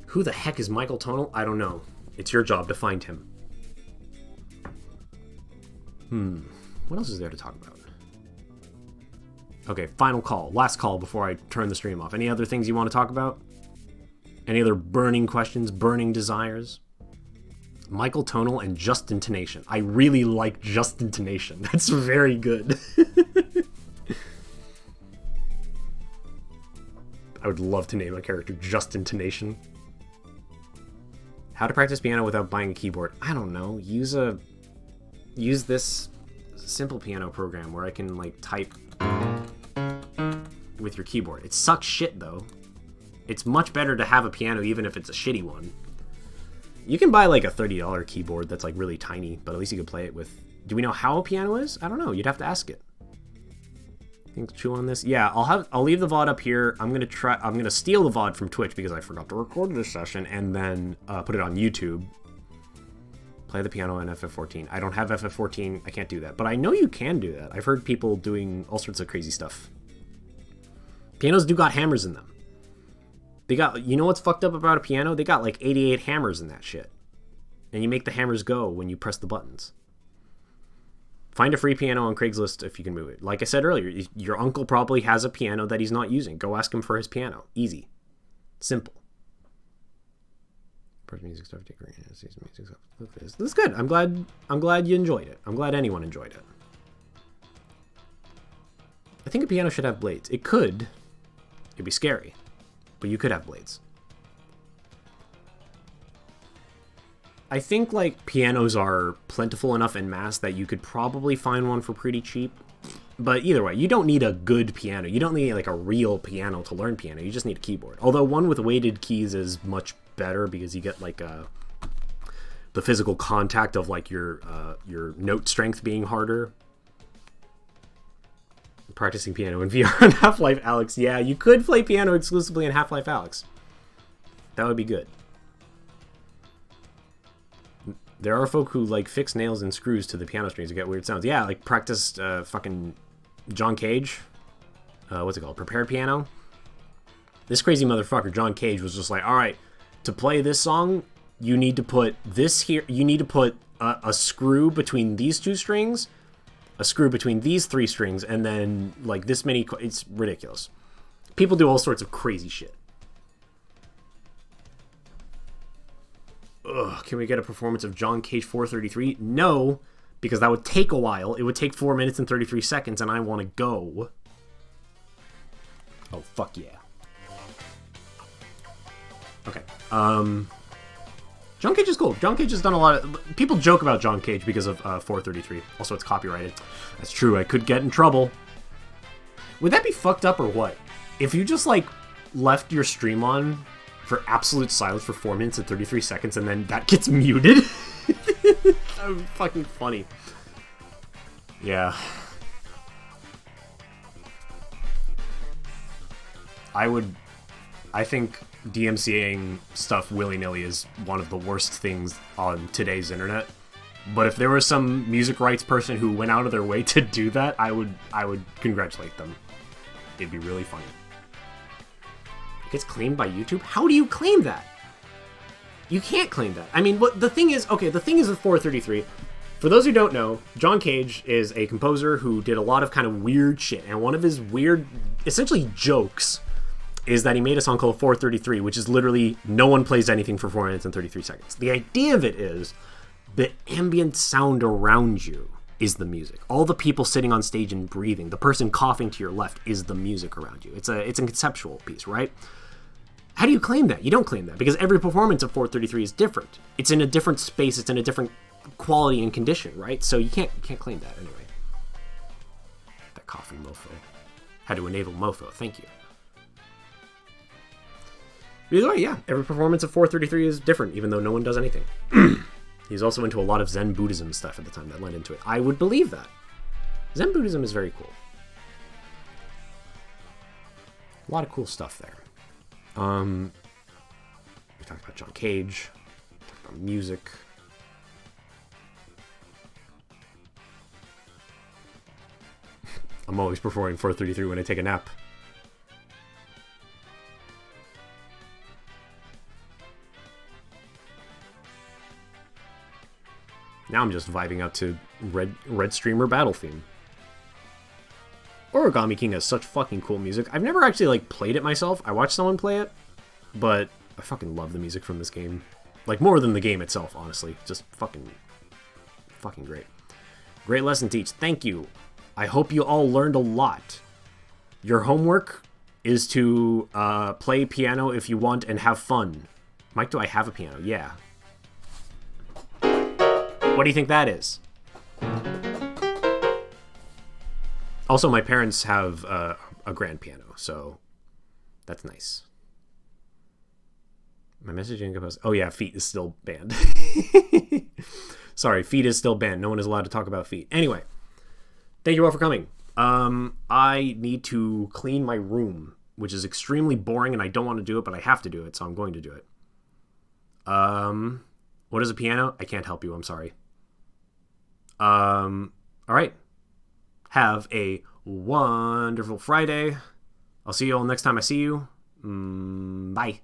Who the heck is Michael Tonal? I don't know. It's your job to find him. What else is there to talk about? Okay, final call. Last call before I turn the stream off. Any other things you want to talk about? Any other burning questions, burning desires? Michael Tonal and just intonation. I really like just intonation. That's very good. I would love to name a character just intonation. How to practice piano without buying a keyboard? I don't know. Use this simple piano program where I can like type with your keyboard. It sucks shit though. It's much better to have a piano even if it's a shitty one. You can buy like a $30 keyboard that's like really tiny, but at least you can play it with... Do we know how a piano is? I don't know. You'd have to ask it. Think chew on this? Yeah, I'll leave the VOD up here. I'm gonna steal the VOD from Twitch because I forgot to record this session and then put it on YouTube. Play the piano in FF14. I don't have FF14. I can't do that. But I know you can do that. I've heard people doing all sorts of crazy stuff. Pianos do got hammers in them. They got... You know what's fucked up about a piano? They got like 88 hammers in that shit. And you make the hammers go when you press the buttons. Find a free piano on Craigslist if you can move it. Like I said earlier, your uncle probably has a piano that he's not using. Go ask him for his piano. Easy. Simple. Music stuff. This is good. I'm glad you enjoyed it. I'm glad anyone enjoyed it. I think a piano should have blades. It could. It'd be scary. But you could have blades. I think like pianos are plentiful enough en masse that you could probably find one for pretty cheap. But either way, you don't need a good piano. You don't need like a real piano to learn piano. You just need a keyboard. Although one with weighted keys is much better because you get like the physical contact of like your note strength being harder. Practicing piano in VR on Half-Life Alyx. Yeah, you could play piano exclusively in Half-Life Alyx. That would be good. There are folk who like fix nails and screws to the piano strings to get weird sounds. Yeah, like practiced fucking John Cage. What's it called? Prepared piano. This crazy motherfucker, John Cage, was just like, all right, to play this song, you need to put this here. You need to put a screw between these two strings, a screw between these three strings, and then like this many. It's ridiculous. People do all sorts of crazy shit. Ugh, can we get a performance of John Cage 433? No, because that would take a while. It would take 4 minutes and 33 seconds, and I want to go. Oh, fuck yeah. Okay. John Cage is cool. John Cage has done a lot of... People joke about John Cage because of 433. Also, it's copyrighted. That's true. I could get in trouble. Would that be fucked up or what? If you just, like, left your stream on for absolute silence for 4 minutes and 33 seconds and then that gets muted? That would be fucking funny. Yeah. I think DMCAing stuff willy-nilly is one of the worst things on today's internet. But if there was some music rights person who went out of their way to do that, I would congratulate them. It'd be really funny. It gets claimed by YouTube? How do you claim that? You can't claim that. I mean, what the thing is with 433, for those who don't know, John Cage is a composer who did a lot of kind of weird shit, and one of his weird, essentially jokes, is that he made a song called 433, which is literally no one plays anything for 4 minutes and 33 seconds. The idea of it is the ambient sound around you is the music. All the people sitting on stage and breathing, the person coughing to your left is the music around you. It's a conceptual piece, right? How do you claim that? You don't claim that because every performance of 433 is different. It's in a different space. It's in a different quality and condition, right? So you can't claim that anyway. That coughing mofo. Had to enable mofo. Thank you. Either way, yeah, every performance of 433 is different, even though no one does anything. He's also into a lot of Zen Buddhism stuff at the time that led into it. I would believe that. Zen Buddhism is very cool. A lot of cool stuff there. We talked about John Cage, talked about music. I'm always performing 433 when I take a nap. Now I'm just vibing out to Red Streamer Battle Theme. Origami King has such fucking cool music. I've never actually, like, played it myself. I watched someone play it, but I fucking love the music from this game. Like, more than the game itself, honestly. Just fucking great. Great lesson, Teach. Thank you. I hope you all learned a lot. Your homework is to play piano if you want and have fun. Mike, do I have a piano? Yeah. What do you think that is? Also, my parents have a grand piano, so that's nice. My message didn't get posted. Oh yeah, feet is still banned. Sorry, feet is still banned. No one is allowed to talk about feet. Anyway, thank you all for coming. I need to clean my room, which is extremely boring, and I don't want to do it, but I have to do it, so I'm going to do it. What is a piano? I can't help you. I'm sorry. All right. Have a wonderful Friday. I'll see you all next time I see you. Bye.